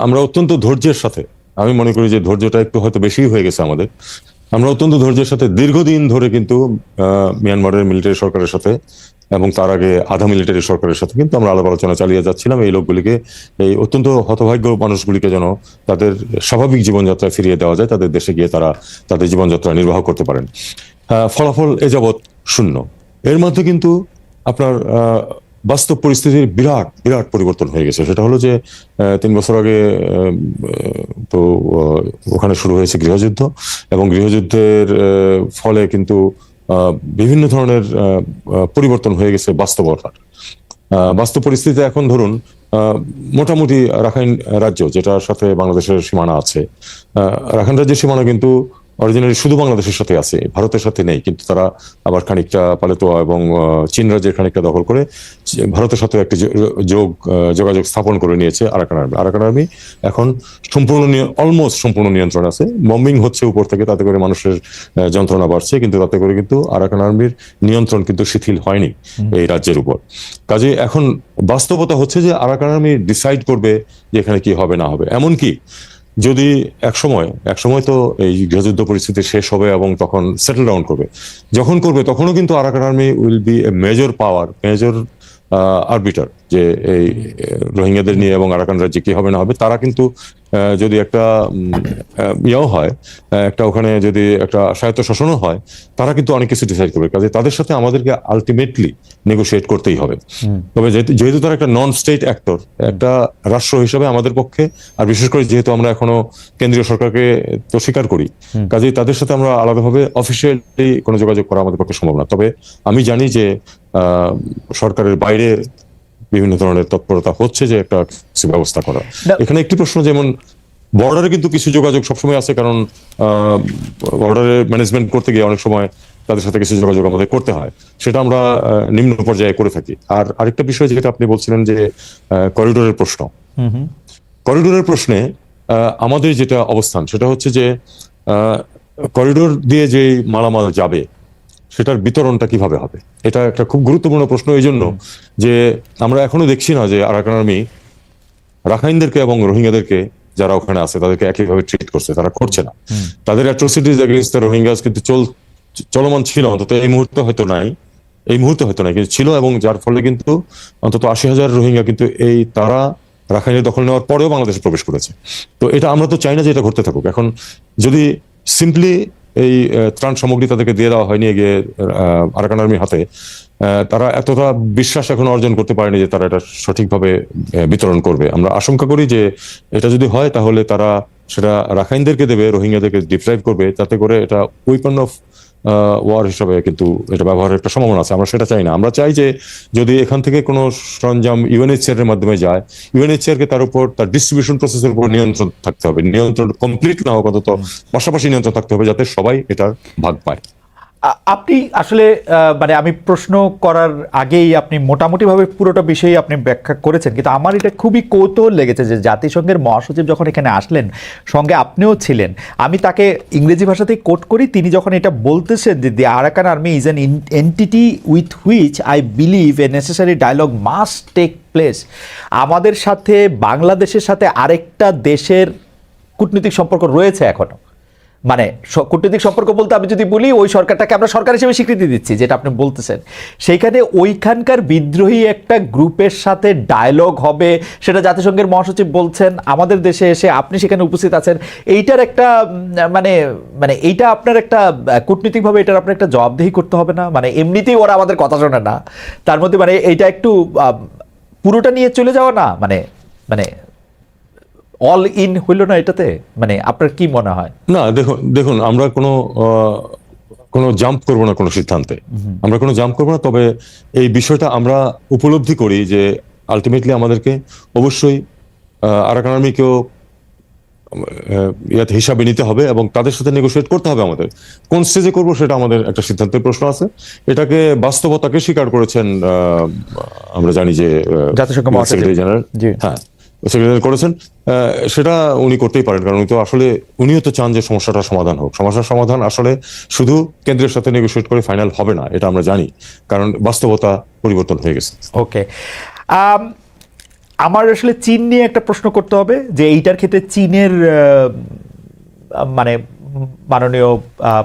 আমরা অত্যন্ত ধৈর্যের সাথে, আমি মনে করি যে ধৈর্যটা একটু হয়তো বেশি হয়ে গেছে আমাদের। আমরা অত্যন্ত ধৈর্যের সাথে দীর্ঘদিন ধরে কিন্তু মিয়ানমারের মিলিটারি সরকারের সাথে এবং তার আগে আধা মিলিটারি সরকারের সাথে কিন্তু আমরা আলাপ আলোচনা চালিয়ে যাচ্ছিলাম এই লোকগুলিকে, এই অত্যন্ত হতভাগ্য মানুষগুলিকে যেন তাদের স্বাভাবিক জীবনযাত্রায় ফিরিয়ে দেওয়া যায়, তাদের দেশে গিয়ে তারা তাদের জীবনযাত্রা নির্বাহ করতে পারেন। ফলাফল এ যাবৎ শূন্য। এর মধ্যে কিন্তু আপনার বাস্তব পরিস্থিতির বিরাট বিরাট পরিবর্তন হয়ে গেছে। সেটা হলো যে 3 বছর আগে তো ওখানে শুরু হয়েছে গৃহযুদ্ধ, এবং গৃহযুদ্ধের ফলে কিন্তু বিভিন্ন ধরনের পরিবর্তন হয়ে গেছে বাস্তবতার। বাস্তব পরিস্থিতিতে এখন ধরুন মোটামুটি রাখাইন রাজ্য, যেটার সাথে বাংলাদেশের সীমানা আছে, রাখাইন রাজ্যের সীমানা কিন্তু অরিজিনালি শুধু বাংলাদেশের সাথে আছে, ভারতের সাথে নেই, কিন্তু তারা আবার খানিকটা পালেতোয়া এবং চীন রাজ্যের খানিকটা দখল করে ভারতের সাথে একটি যোগাযোগ স্থাপন করে নিয়েছে আরাকান আর্মি। এখন অলমোস্ট সম্পূর্ণ নিয়ন্ত্রণ আছে। বম্বিং হচ্ছে উপর থেকে, তাতে করে মানুষের যন্ত্রণা বাড়ছে, কিন্তু তাতে করে কিন্তু আরাকান আর্মির নিয়ন্ত্রণ কিন্তু শিথিল হয়নি এই রাজ্যের উপর। কাজে এখন বাস্তবতা হচ্ছে যে আরাকান আর্মি ডিসাইড করবে যে এখানে কি হবে না হবে। এমনকি যদি একসময় তো এই গৃহযুদ্ধ পরিস্থিতি শেষ হবে এবং তখন সেটেল ডাউন করবে, যখন করবে তখনও কিন্তু Arakan army will B a major power, major arbiter, যে এই রোহিঙ্গাদের নিয়ে এবং আরাকান রাজ্যে কি হবে না হবে। তারা কিন্তু যদি একটা ইয়েও হয়, একটা ওখানে যদি একটা স্বায়ত্ত শাসনও হয়, তারা কিন্তু অনেক কিছু ডিসাইড করবে। কাজে তাদের সাথে আমাদেরকে আলটিমেটলি নেগোশিয়েট করতেই হবে। তবে যেহেতু তারা একটা নন স্টেট অ্যাক্টর, একটা রাষ্ট্র হিসেবে আমাদের পক্ষে, আর বিশেষ করে যেহেতু আমরা এখনো কেন্দ্রীয় সরকারকে তো স্বীকার করি, কাজেই তাদের সাথে আমরা আলাদাভাবে অফিসিয়ালি কোনো যোগাযোগ করা আমাদের পক্ষে সম্ভব না। তবে আমি জানি যে সরকারের বাইরে বিভিন্ন ধরনের তৎপরতা হচ্ছে যে একটা কিছু ব্যবস্থা করা। এখানে একটি প্রশ্ন, যেমন বর্ডারে কিন্তু কিছু যোগাযোগ সবসময় আছে, কারণ বর্ডারে ম্যানেজমেন্ট করতে গিয়ে অনেক সময় তাদের সাথে কিছু যোগাযোগ আমাদের করতে হয়, সেটা আমরা নিম্ন পর্যায়ে করে থাকি। আর আরেকটা বিষয় যেটা আপনি বলছিলেন যে করিডোরের প্রশ্ন, করিডোরের প্রশ্নে আমাদের যেটা অবস্থান সেটা হচ্ছে যে করিডোর দিয়ে যে মালামাল যাবে সেটার বিতরণটা কিভাবে হবে, এটা একটা খুব গুরুত্বপূর্ণ প্রশ্ন। এই জন্য যে আমরা এখনো দেখছি না যে আরাকান আর্মি রাখাইনদেরকে এবং রোহিঙ্গাদেরকে যারা ওখানে আছে তাদেরকে একইভাবে ট্রিট করছে, তারা করছে না। তাদের অ্যাট্রোসিটিজ এগেইনস্ট দ্য রোহিঙ্গাস কিন্তু চলমান ছিল, অন্তত এই মুহূর্তে হয়তো নাই, কিন্তু ছিল, এবং যার ফলে কিন্তু অন্তত 80,000 রোহিঙ্গা কিন্তু তারা রাখাইনের দখল নেওয়ার পরেও বাংলাদেশে প্রবেশ করেছে। তো এটা আমরা তো চাই না যে এটা ঘটতে থাকুক। এখন যদি সিম্পলি এই ত্রাণ সামগ্রী তাদেরকে দিয়ে দেওয়া হয়নি গিয়ে আরাকান আর্মির হাতে, তারা এতটা বিশ্বাস এখন অর্জন করতে পারেনি যে তারা এটা সঠিকভাবে বিতরণ করবে। আমরা আশঙ্কা করি যে এটা যদি হয় তাহলে তারা সেটা রাখাইনদেরকে দেবে, রোহিঙ্গাদেরকে ডিপ্রাইভ করবে, যাতে করে এটা উইপন অফ ওয়ার হিসাবে কিন্তু এটা ব্যবহারের একটা সম্ভাবনা আছে। আমরা সেটা চাই না। আমরা চাই যে যদি এখান থেকে কোনো সরঞ্জাম ইউএনএইচসিআর এর মাধ্যমে যায়, ইউএনএইচসিআর কে তার উপর, তার ডিস্ট্রিবিউশন প্রসেসের উপর নিয়ন্ত্রণ থাকতে হবে। নিয়ন্ত্রণ কমপ্লিট না হোক, অন্তত পাশাপাশি নিয়ন্ত্রণ থাকতে হবে, যাতে সবাই এটার ভাগ পায়। আপনি আসলে মানে আমি প্রশ্ন করার আগেই আপনি মোটামুটিভাবে পুরোটা বিষয়ই আপনি ব্যাখ্যা করেছেন, কিন্তু আমার এটা খুবই কৌতূহল লেগেছে যে জাতিসংঘের মহাসচিব যখন এখানে আসলেন, সঙ্গে আপনিও ছিলেন, আমি তাকে ইংরেজি ভাষাতেই কোট করি, তিনি যখন এটা বলতেছেন যে the Arakan Army is an entity with which I believe a necessary dialogue must take place. আমাদের সাথে, বাংলাদেশের সাথে আরেকটা দেশের কূটনৈতিক সম্পর্ক রয়েছে এখনো, মানে কূটনৈতিক সম্পর্ক বলতে আমি যদি বলি ওই সরকারটাকে আমরা সরকার হিসেবে স্বীকৃতি দিচ্ছি, যেটা আপনি বলতেছেন, সেইখানে ওইখানকার বিদ্রোহী একটা গ্রুপের সাথে ডায়লগ হবে, সেটা জাতিসংঘের মহাসচিব বলছেন, আমাদের দেশে এসে আপনি সেখানে উপস্থিত আছেন, এইটার একটা মানে মানে এইটা আপনার একটা কূটনৈতিকভাবে এটার আপনার একটা জবাবদিহি করতে হবে না? মানে এমনিতেই ওরা আমাদের কথা শোনে না, তার মধ্যে মানে এইটা একটু পুরোটা নিয়ে চলে যাওয়া না, মানে মানে অল ইন হইল না এটাতে? মানে আপনার কি মনে হয়? না, দেখুন আমরা কোনো জাম্প করব না কোনো সিদ্ধান্তে, আমরা কোনো জাম্প করব না। তবে এই বিষয়টা আমরা উপলব্ধি করি যে আলটিমেটলি আমাদেরকে অবশ্যই আরাকান আর্মিকেও ইয়াতে হিসাবে নিতে হবে এবং তাদের সাথে নেগোশিয়েট করতে হবে। আমাদের কোন স্টেজে করবো সেটা আমাদের একটা সিদ্ধান্তের প্রশ্ন আছে। এটাকে বাস্তবতাকে স্বীকার করেছেন আমরা জানি যে জাতিসংঘ মহাসচিব জেনারেল, হ্যাঁ সেক্রেটারি করেছেন। সেটা উনি করতেই পারেন, কারণ উনিও তো চান যে সমস্যাটার সমাধান হোক। সমস্যার সমাধান আসলে শুধু কেন্দ্রের সাথে নেগোশিয়েট করে ফাইনাল হবে না, এটা আমরা জানি, কারণ বাস্তবতা পরিবর্তন হয়ে গেছে। ওকে, আমার আসলে চীন নিয়ে একটা প্রশ্ন করতে হবে যে এইটার ক্ষেত্রে চীনের মানে মাননীয়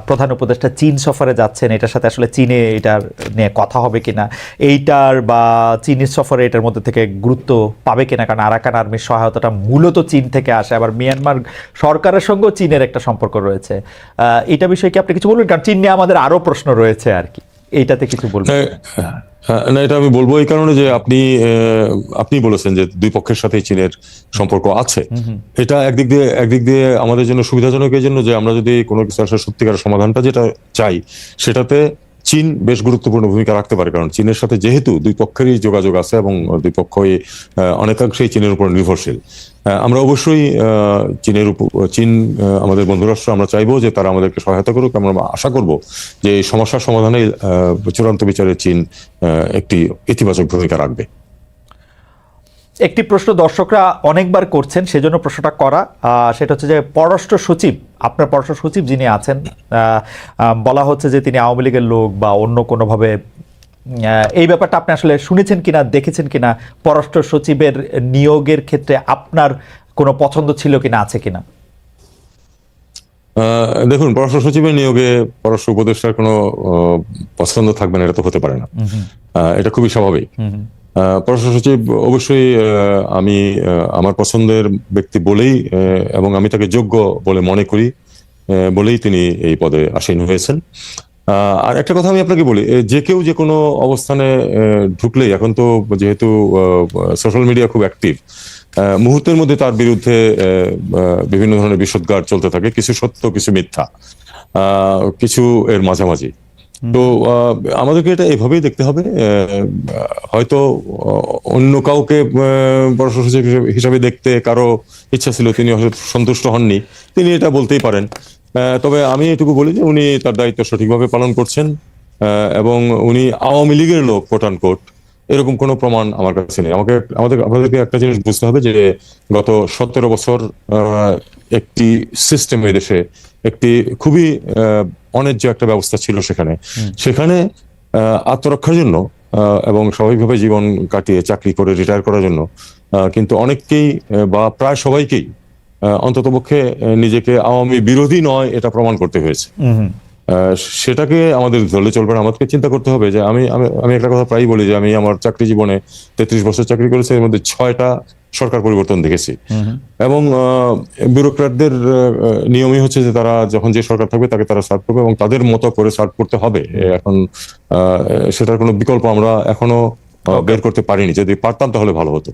প্রধান উপদেষ্টা চীন সফরে যাচ্ছেন, এটার সাথে আসলে চীনে এটার নিয়ে কথা হবে কিনা, এইটার বা চীনের সফরে এটার মধ্যে থেকে গুরুত্ব পাবে কিনা, কারণ আরাকান আর্মির সহায়তাটা মূলত চীন থেকে আসে, আবার মিয়ানমার সরকারের সঙ্গেও চীনের একটা সম্পর্ক রয়েছে। এটা বিষয়ে কি আপনি কিছু বলবেন? কারণ চীন নিয়ে আমাদের আরো প্রশ্ন রয়েছে আর কি, এইটাতে কিছু বলবেন? না, এটা আমি বলবো এই কারণে যে আপনি বলেছেন যে দুই পক্ষের সাথে চীনের সম্পর্ক আছে। এটা একদিক দিয়ে আমাদের জন্য সুবিধাজনক, এই জন্য যে আমরা যদি কোনো কিছু আসলে সত্যিকার সমাধানটা যেটা চাই সেটাতে চীন বেশ গুরুত্বপূর্ণ ভূমিকা রাখতে পারে, কারণ চীনের সাথে যেহেতু দুই পক্ষেরই যোগাযোগ আছে এবং দুই পক্ষই অনেকাংশেই চীনের উপর নির্ভরশীল। আমরা অবশ্যই চীন আমাদের বন্ধু রাষ্ট্র, আমরা চাইবো যে তারা আমাদেরকে সহায়তা করুক। আমরা আশা করব যে এই সমস্যার সমাধানে চূড়ান্ত বিচারে চীন একটি ইতিবাচক ভূমিকা রাখবে। একটি প্রশ্ন দর্শকরা অনেকবার করছেন, সেজন্য প্রশ্নটা করা, সেটা হচ্ছে যে পররাষ্ট্র সচিব, আপনার পররাষ্ট্র সচিব যিনি আছেন, বলা হচ্ছে যে তিনি আওয়ামী লীগের লোক বা অন্য কোনোভাবে, এই ব্যাপারটা আপনি আসলে শুনেছেন কিনা, দেখেছেন কিনা? পররাষ্ট্র সচিবের নিয়োগের ক্ষেত্রে আপনার কোনো পছন্দ ছিল কিনা, আছে কিনা? দেখুন, পররাষ্ট্র সচিবের নিয়োগে পররাষ্ট্র উপদেষ্টার কোনো পছন্দ থাকবে না, এটা তো হতে পারে না। এটা খুবই স্বাভাবিক। পররাষ্ট্র সচিব অবশ্যই আমি আমার পছন্দের ব্যক্তি বলেই এবং আমি তাকে যোগ্য বলে মনে করি বলেই তিনি এই পদে আসীন হয়েছেন। আর একটা কথা আমি আপনাকে বলি, যে কেউ যে কোনো অবস্থানে ঢুকলেই, এখন তো যেহেতু সোশ্যাল মিডিয়া খুব অ্যাক্টিভ, মুহূর্তের মধ্যে তার বিরুদ্ধে বিভিন্ন ধরনের বিষোদ্গার চলতে থাকে, কিছু সত্য কিছু মিথ্যা, কিছু এর মাঝামাঝি। তো আমাদেরকে এটা এভাবেই দেখতে হবে। হয়তো অন্য কাউকে পররাষ্ট্র সচিব হিসাবে দেখতে কারো ইচ্ছা ছিল, তিনি হয়তো সন্তুষ্ট হননি, তিনি এটা বলতেই পারেন। তবে আমি এটুকু বলি যে উনি তার দায়িত্ব সঠিকভাবে পালন করছেন, এবং উনি আওয়ামী লীগের লোক কোট আন কোট, এরকম কোনো প্রমাণ আমার কাছে নেই। আপনাদেরকে একটা জিনিস বুঝতে হবে যে গত 17 বছর একটি সিস্টেম এই দেশে, একটি খুবই অন্যায্য একটা ব্যবস্থা ছিল সেখানে আত্মরক্ষার জন্য এবং স্বাভাবিকভাবে জীবন কাটিয়ে চাকরি করে রিটায়ার করার জন্য কিন্তু অনেককেই বা প্রায় সবাইকেই অন্ততপক্ষে নিজেকে আওয়ামী বিরোধী নয় এটা প্রমাণ করতে হয়েছে। সেটাকে আমাদের ধরলে চলবে না, আমাদেরকে চিন্তা করতে হবে যে আমি আমি আমি একটা কথা প্রায়ই বলি যে আমি আমার চাকরি জীবনে 33 বছর চাকরি করেছি, এর মধ্যে 6টা সরকার পরিবর্তন দেখেছি। এবং ব্যুরোক্র্যাটদের নিয়মই হচ্ছে যে তারা যখন যে সরকার থাকবে তাকে তারা সার্ভ করবে এবং তাদের মতো করে সার্ভ করতে হবে। এখন সেটার কোনো বিকল্প আমরা এখনো বের করতে পারিনি, যদি পারতাম তাহলে ভালো হতো।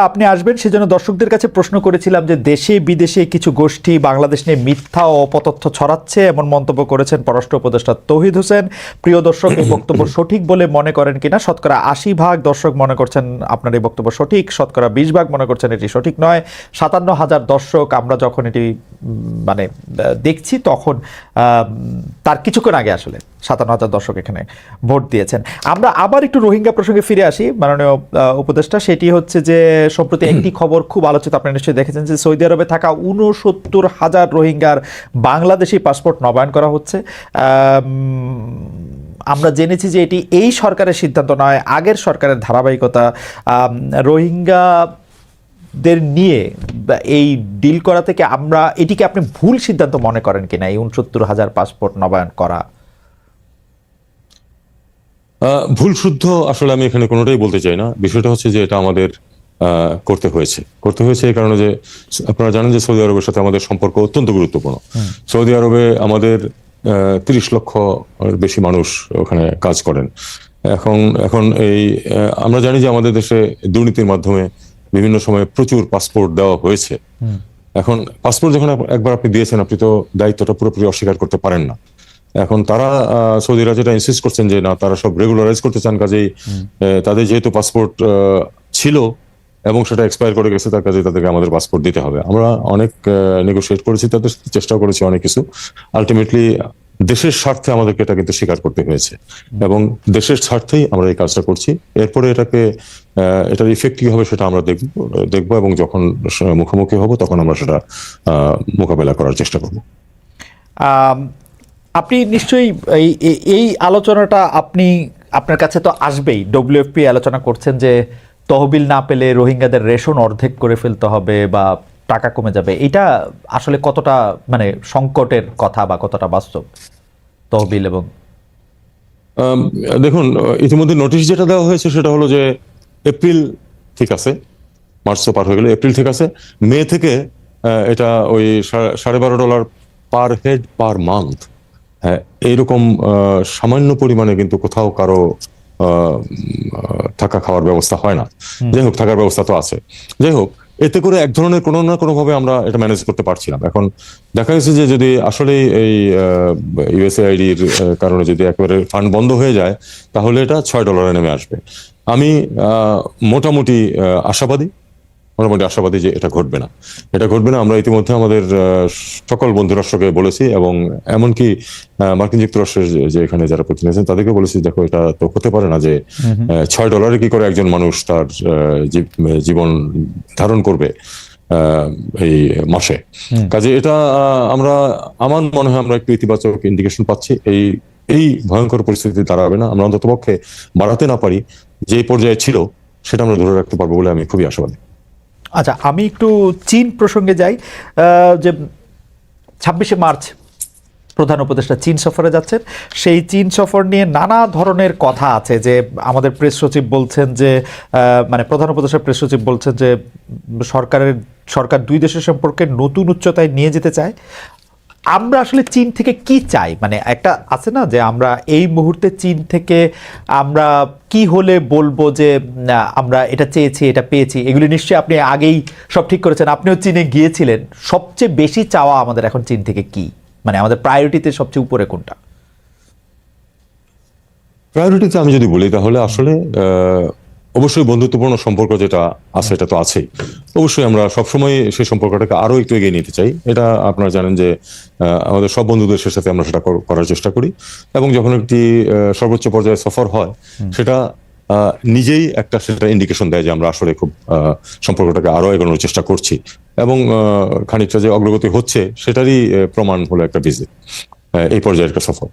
আপনি আসবেন সেজন্য দর্শকদের কাছে প্রশ্ন করেছিলাম যে দেশে বিদেশে কিছু গোষ্ঠী বাংলাদেশ নিয়ে মিথ্যা ও অপতথ্য ছড়াচ্ছে, এমন মন্তব্য করেছেন পররাষ্ট্র উপদেষ্টা তৌহিদ হোসেন। প্রিয় দর্শক, এই বক্তব্য সঠিক বলে মনে করেন কিনা? শতকরা 80% দর্শক মনে করছেন আপনার এই বক্তব্য সঠিক, শতকরা 20% মনে করছেন এটি সঠিক নয়। 57,000 দর্শক আমরা যখন এটি মানে দেখছি তখন তার কিছুক্ষণ আগে আসলে 57,000 দর্শক এখানে ভোট দিয়েছেন। আমরা আবার একটু রোহিঙ্গা প্রসঙ্গে ফিরে আসি মাননীয় উপদেষ্টা। সেটি হচ্ছে যে সম্প্রতি একটি খবর খুব আলোচিত, আপনারা নিশ্চয়ই দেখেছেন, যে সৌদি আরবে থাকা 69,000 রোহিঙ্গার বাংলাদেশি পাসপোর্ট নবায়ন করা হচ্ছে। আমরা জেনেছি যে এটি এই সরকারের সিদ্ধান্ত নয়, আগের সরকারের ধারাবাহিকতা। রোহিঙ্গাদের নিয়ে এই ডিল করা থেকে আমরা এটিকে আপনি ভুল সিদ্ধান্ত মনে করেন কিনা, এই 69,000 পাসপোর্ট নবায়ন করা? ভুল শুদ্ধ আসলে আমি এখানে কোনোটাই বলতে চাই না। বিষয়টা হচ্ছে যে এটা আমাদের করতে হয়েছে এই কারণে যে আপনারা জানেন যে সৌদি আরবের সাথে আমাদের সম্পর্ক অত্যন্ত গুরুত্বপূর্ণ। সৌদি আরবে আমাদের 30 লক্ষ বেশি মানুষ ওখানে কাজ করেন। এখন এই আমরা জানি যে আমাদের দেশে দুর্নীতির মাধ্যমে বিভিন্ন সময় প্রচুর পাসপোর্ট দেওয়া হয়েছে। এখন পাসপোর্ট যখন একবার আপনি দিয়েছেন, আপনি তো দায়িত্বটা পুরোপুরি অস্বীকার করতে পারেন না। এখন তারা সৌদিরা যেটা ইনসিস্ট করছেন যে না, তারা সব রেগুলারাইজ করতে চান, কাজেই তাদের যেহেতু পাসপোর্ট ছিল এবং সেটা এক্সপায়ার করে গেছে, তার কাজে তাদেরকে আমাদের পাসপোর্ট দিতে হবে। আমরা অনেক নেগোশিয়েট করেছি, তাদের চেষ্টাও করেছি অনেক কিছু। আলটিমেটলি দেশের স্বার্থে আমাদেরকে এটা কিন্তু স্বীকার করতে হয়েছে এবং দেশের স্বার্থেই আমরা এই কাজটা করছি। এরপরে এটার ইফেক্ট কি হবে সেটা আমরা দেখবো এবং যখন মুখোমুখি হব তখন আমরা সেটা মোকাবেলা করার চেষ্টা করব। আপনি নিশ্চয়ই এই আলোচনাটা আপনার কাছে তো আসবেই। WFP আলোচনা করছেন যে তহবিল না পেলে রোহিঙ্গাদের রেশন অর্ধেক করে ফেলতে হবে বা টাকা কমে যাবে। এটা আসলে কতটা মানে সংকটের কথা বা কতটা বাস্তব তহবিল? এবং দেখুন, ইতিমধ্যে নোটিশ যেটা দেওয়া হয়েছে সেটা হলো যে এপ্রিল ঠিক আছে, মার্চ তো পার হয়ে গেল, এপ্রিল ঠিক আছে, মে থেকে এটা ওই $12.5 পার হেড পার মান্থ, হ্যাঁ, এইরকম সামান্য পরিমাণে কিন্তু কোথাও কারো থাকা খাওয়ার ব্যবস্থা হয় না। যাই হোক, থাকার ব্যবস্থা তো আছে। যাই হোক, এতে করে এক ধরনের কোনো না কোনো ভাবে আমরা এটা ম্যানেজ করতে পারছিলাম। এখন দেখা গেছে যে যদি আসলে এই ইউএসএআইডির কারণে যদি একেবারে ফান্ড বন্ধ হয়ে যায় তাহলে এটা $6 নেমে আসবে। আমি মোটামুটি আশাবাদী যে এটা ঘটবে না। আমরা ইতিমধ্যে আমাদের সকল বন্ধু রাষ্ট্রকে বলেছি এবং এমনকি মার্কিন যুক্তরাষ্ট্রের যে এখানে যারা প্রতিনিধি আছেন তাদেরকে বলেছি, দেখো এটা তো হতে পারে না যে $6 কি করে একজন মানুষ তার জীবন ধারণ করবে এই মাসে। কাজে এটা আমার মনে হয় আমরা একটু ইতিবাচক ইন্ডিকেশন পাচ্ছি। এই ভয়ঙ্কর পরিস্থিতি দাঁড়াবে না, আমরা অন্ততপক্ষে বাড়াতে না পারি যে পর্যায়ে ছিল সেটা আমরা ধরে রাখতে পারবো বলে আমি খুবই আশাবাদী। আচ্ছা, আমি একটু চীন প্রসঙ্গে যাই। যে 26 মার্চ প্রধান উপদেষ্টা চীন সফরে যাচ্ছেন। সেই চীন সফর নিয়ে নানা ধরনের কথা আছে, যে আমাদের প্রেস সচিব বলছেন যে মানে প্রধান উপদেষ্টার প্রেস সচিব বলছেন যে সরকার দুই দেশের সম্পর্কে নতুন উচ্চতায় নিয়ে যেতে চায়। আমরা আসলে চীন থেকে কি চাই? মানে একটা আছে না যে আমরা এই মুহূর্তে চীন থেকে আমরা কি হলে বলবো যে আমরা এটা চেয়েছি, এটা পেয়েছি? এগুলি নিশ্চয়ই আপনি আগেই সব ঠিক করেছেন, আপনিও চীনে গিয়েছিলেন। সবচেয়ে বেশি চাওয়া আমাদের এখন চীন থেকে কি? মানে আমাদের প্রায়োরিটিতে সবচেয়ে উপরে কোনটা? প্রায়োরিটিতে আমি যদি বলি তাহলে আসলে অবশ্যই বন্ধুত্বপূর্ণ সম্পর্ক যেটা আছে এটা তো আছেই। অবশ্যই আমরা সবসময় সেই সম্পর্কটাকে আরো একটু এগিয়ে নিতে চাই। এটা আপনারা জানেন যে আমাদের সব বন্ধুদের সাথে আমরা সেটা করার চেষ্টা করি, এবং যখন একটি সর্বোচ্চ পর্যায়ে সফর হয় সেটা নিজেই একটা সেটা ইন্ডিকেশন দেয় যে আমরা আসলে খুব সম্পর্কটাকে আরো এগোনোর চেষ্টা করছি, এবং খানিকটা যে অগ্রগতি হচ্ছে সেটারই প্রমাণ হলো একটা ভিজিট, এই পর্যায়ের একটা সফর।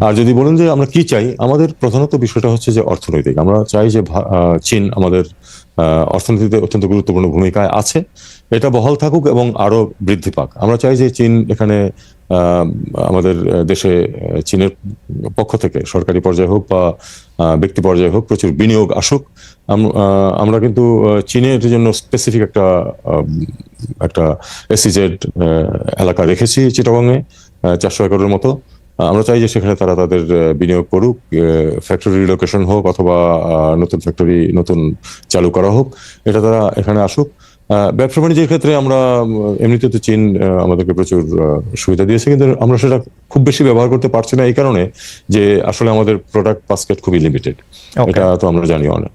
আর যদি বলেন যে আমরা কি চাই, আমাদের প্রধানত বিষয়টা হচ্ছে যে অর্থনৈতিক। আমরা চাই যে চীন আমাদের অর্থনীতিতে অত্যন্ত গুরুত্বপূর্ণ ভূমিকায় আছে, এটা বহাল থাকুক এবং আরো বৃদ্ধি পাক। আমরা চাই যে চীন এখানে আমাদের দেশে চীনের পক্ষ থেকে সরকারি পর্যায়ে হোক বা ব্যক্তি পর্যায়ে হোক প্রচুর বিনিয়োগ আসুক। আমরা কিন্তু চীনের জন্য স্পেসিফিক একটা এসইজেড এলাকা রেখেছি চিটাগংয়ে, 400 একরের মতো। আমরা চাই যে সেখানে তারা তাদের বিনিয়োগ করুক, ফ্যাক্টরি রিলোকেশন হোক অথবা নতুন ফ্যাক্টরি নতুন চালু করা হোক, এটা তারা এখানে আসুক। ব্যবসা বাণিজ্যের ক্ষেত্রে আমরা এমনিতে তো চীন আমাদেরকে প্রচুর সুবিধা দিয়েছে, কিন্তু আমরা সেটা খুব বেশি ব্যবহার করতে পারছি না এই কারণে যে আসলে আমাদের প্রোডাক্ট বাস্কেট খুবই লিমিটেড। এটা তো আমরা জানি অনেক।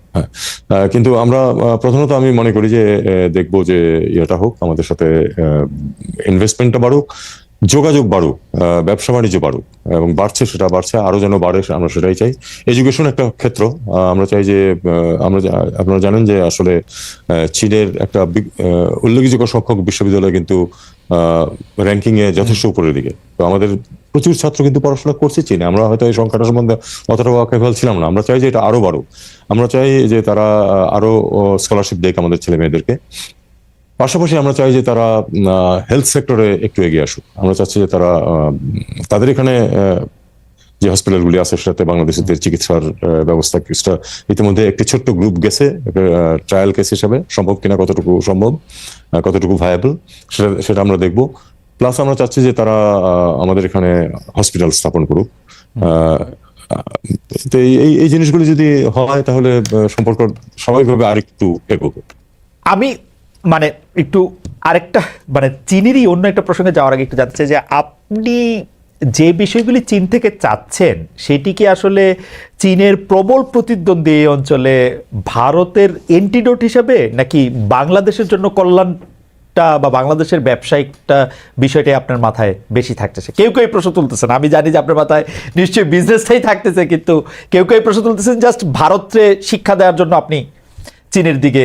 হ্যাঁ, কিন্তু আমরা প্রথমত আমি মনে করি যে দেখবো যে এটা হোক, আমাদের সাথে ইনভেস্টমেন্টটা বাড়ুক, যোগাযোগ বাড়ুক, ব্যবসা বাণিজ্য বাড়ুক, এবং সেটা বাড়ছে, আরো যেন বাড়ে আমরা সেটাই চাই। এডুকেশন একটা ক্ষেত্র, আমরা চাই যে আপনারা জানেন যে আসলে চীনের একটা উল্লেখযোগ্য সংখ্যক বিশ্ববিদ্যালয় কিন্তু র্যাঙ্কিং এ যথেষ্ট উপরের দিকে। তো আমাদের প্রচুর ছাত্র কিন্তু পড়াশোনা করছে চীনে। আমরা হয়তো এই সংখ্যাটা সম্বন্ধে অতটা ওয়াকিবহাল ছিলাম না। আমরা চাই যে এটা আরো বাড়ুক, আমরা চাই যে তারা আরো স্কলারশিপ দেয় আমাদের ছেলে মেয়েদেরকে। পাশাপাশি আমরা চাই যে তারা হেলথ সেক্টরে একটু এগিয়ে আসুক। আমরা চাচ্ছি যে তারা তাদের এখানে যে হসপিটালগুলি আছে সেটাতে বাংলাদেশের চিকিৎসার ব্যবস্থা কিছুটা ইতিমধ্যে একটি ছোট্ট গ্রুপ গেছে ট্রায়াল কেস হিসাবে, সম্ভব কিনা, কতটুকু সম্ভব, কতটুকু ভায়াবল সেটা আমরা দেখব। প্লাস আমরা চাচ্ছি যে তারা আমাদের এখানে হসপিটাল স্থাপন করুক। তো এই জিনিসগুলি যদি হয় তাহলে সম্পর্ক স্বাভাবিকভাবে আরেকটু এগোবে। আমি মানে একটু আরেকটা মানে চীনেরই অন্য একটা প্রসঙ্গে যাওয়ার আগে একটু জানতে চাই যে আপনি যে বিষয়গুলি চীন থেকে চাচ্ছেন সেটি কি আসলে চীনের প্রবল প্রতিদ্বন্দ্বী এই অঞ্চলে ভারতের এন্টিডোট হিসাবে, নাকি বাংলাদেশের জন্য কল্যাণটা বা বাংলাদেশের ব্যবসায়িকটা বিষয়টাই আপনার মাথায় বেশি থাকতেছে? কেউ কেউ প্রশ্ন তুলতেছেন, আমি জানি যে আপনার মাথায় নিশ্চয়ই বিজনেসটাই থাকতেছে, কিন্তু কেউ কেউ প্রশ্ন তুলতেছেন জাস্ট ভারতকে শিক্ষা দেওয়ার জন্য আপনি চীনের দিকে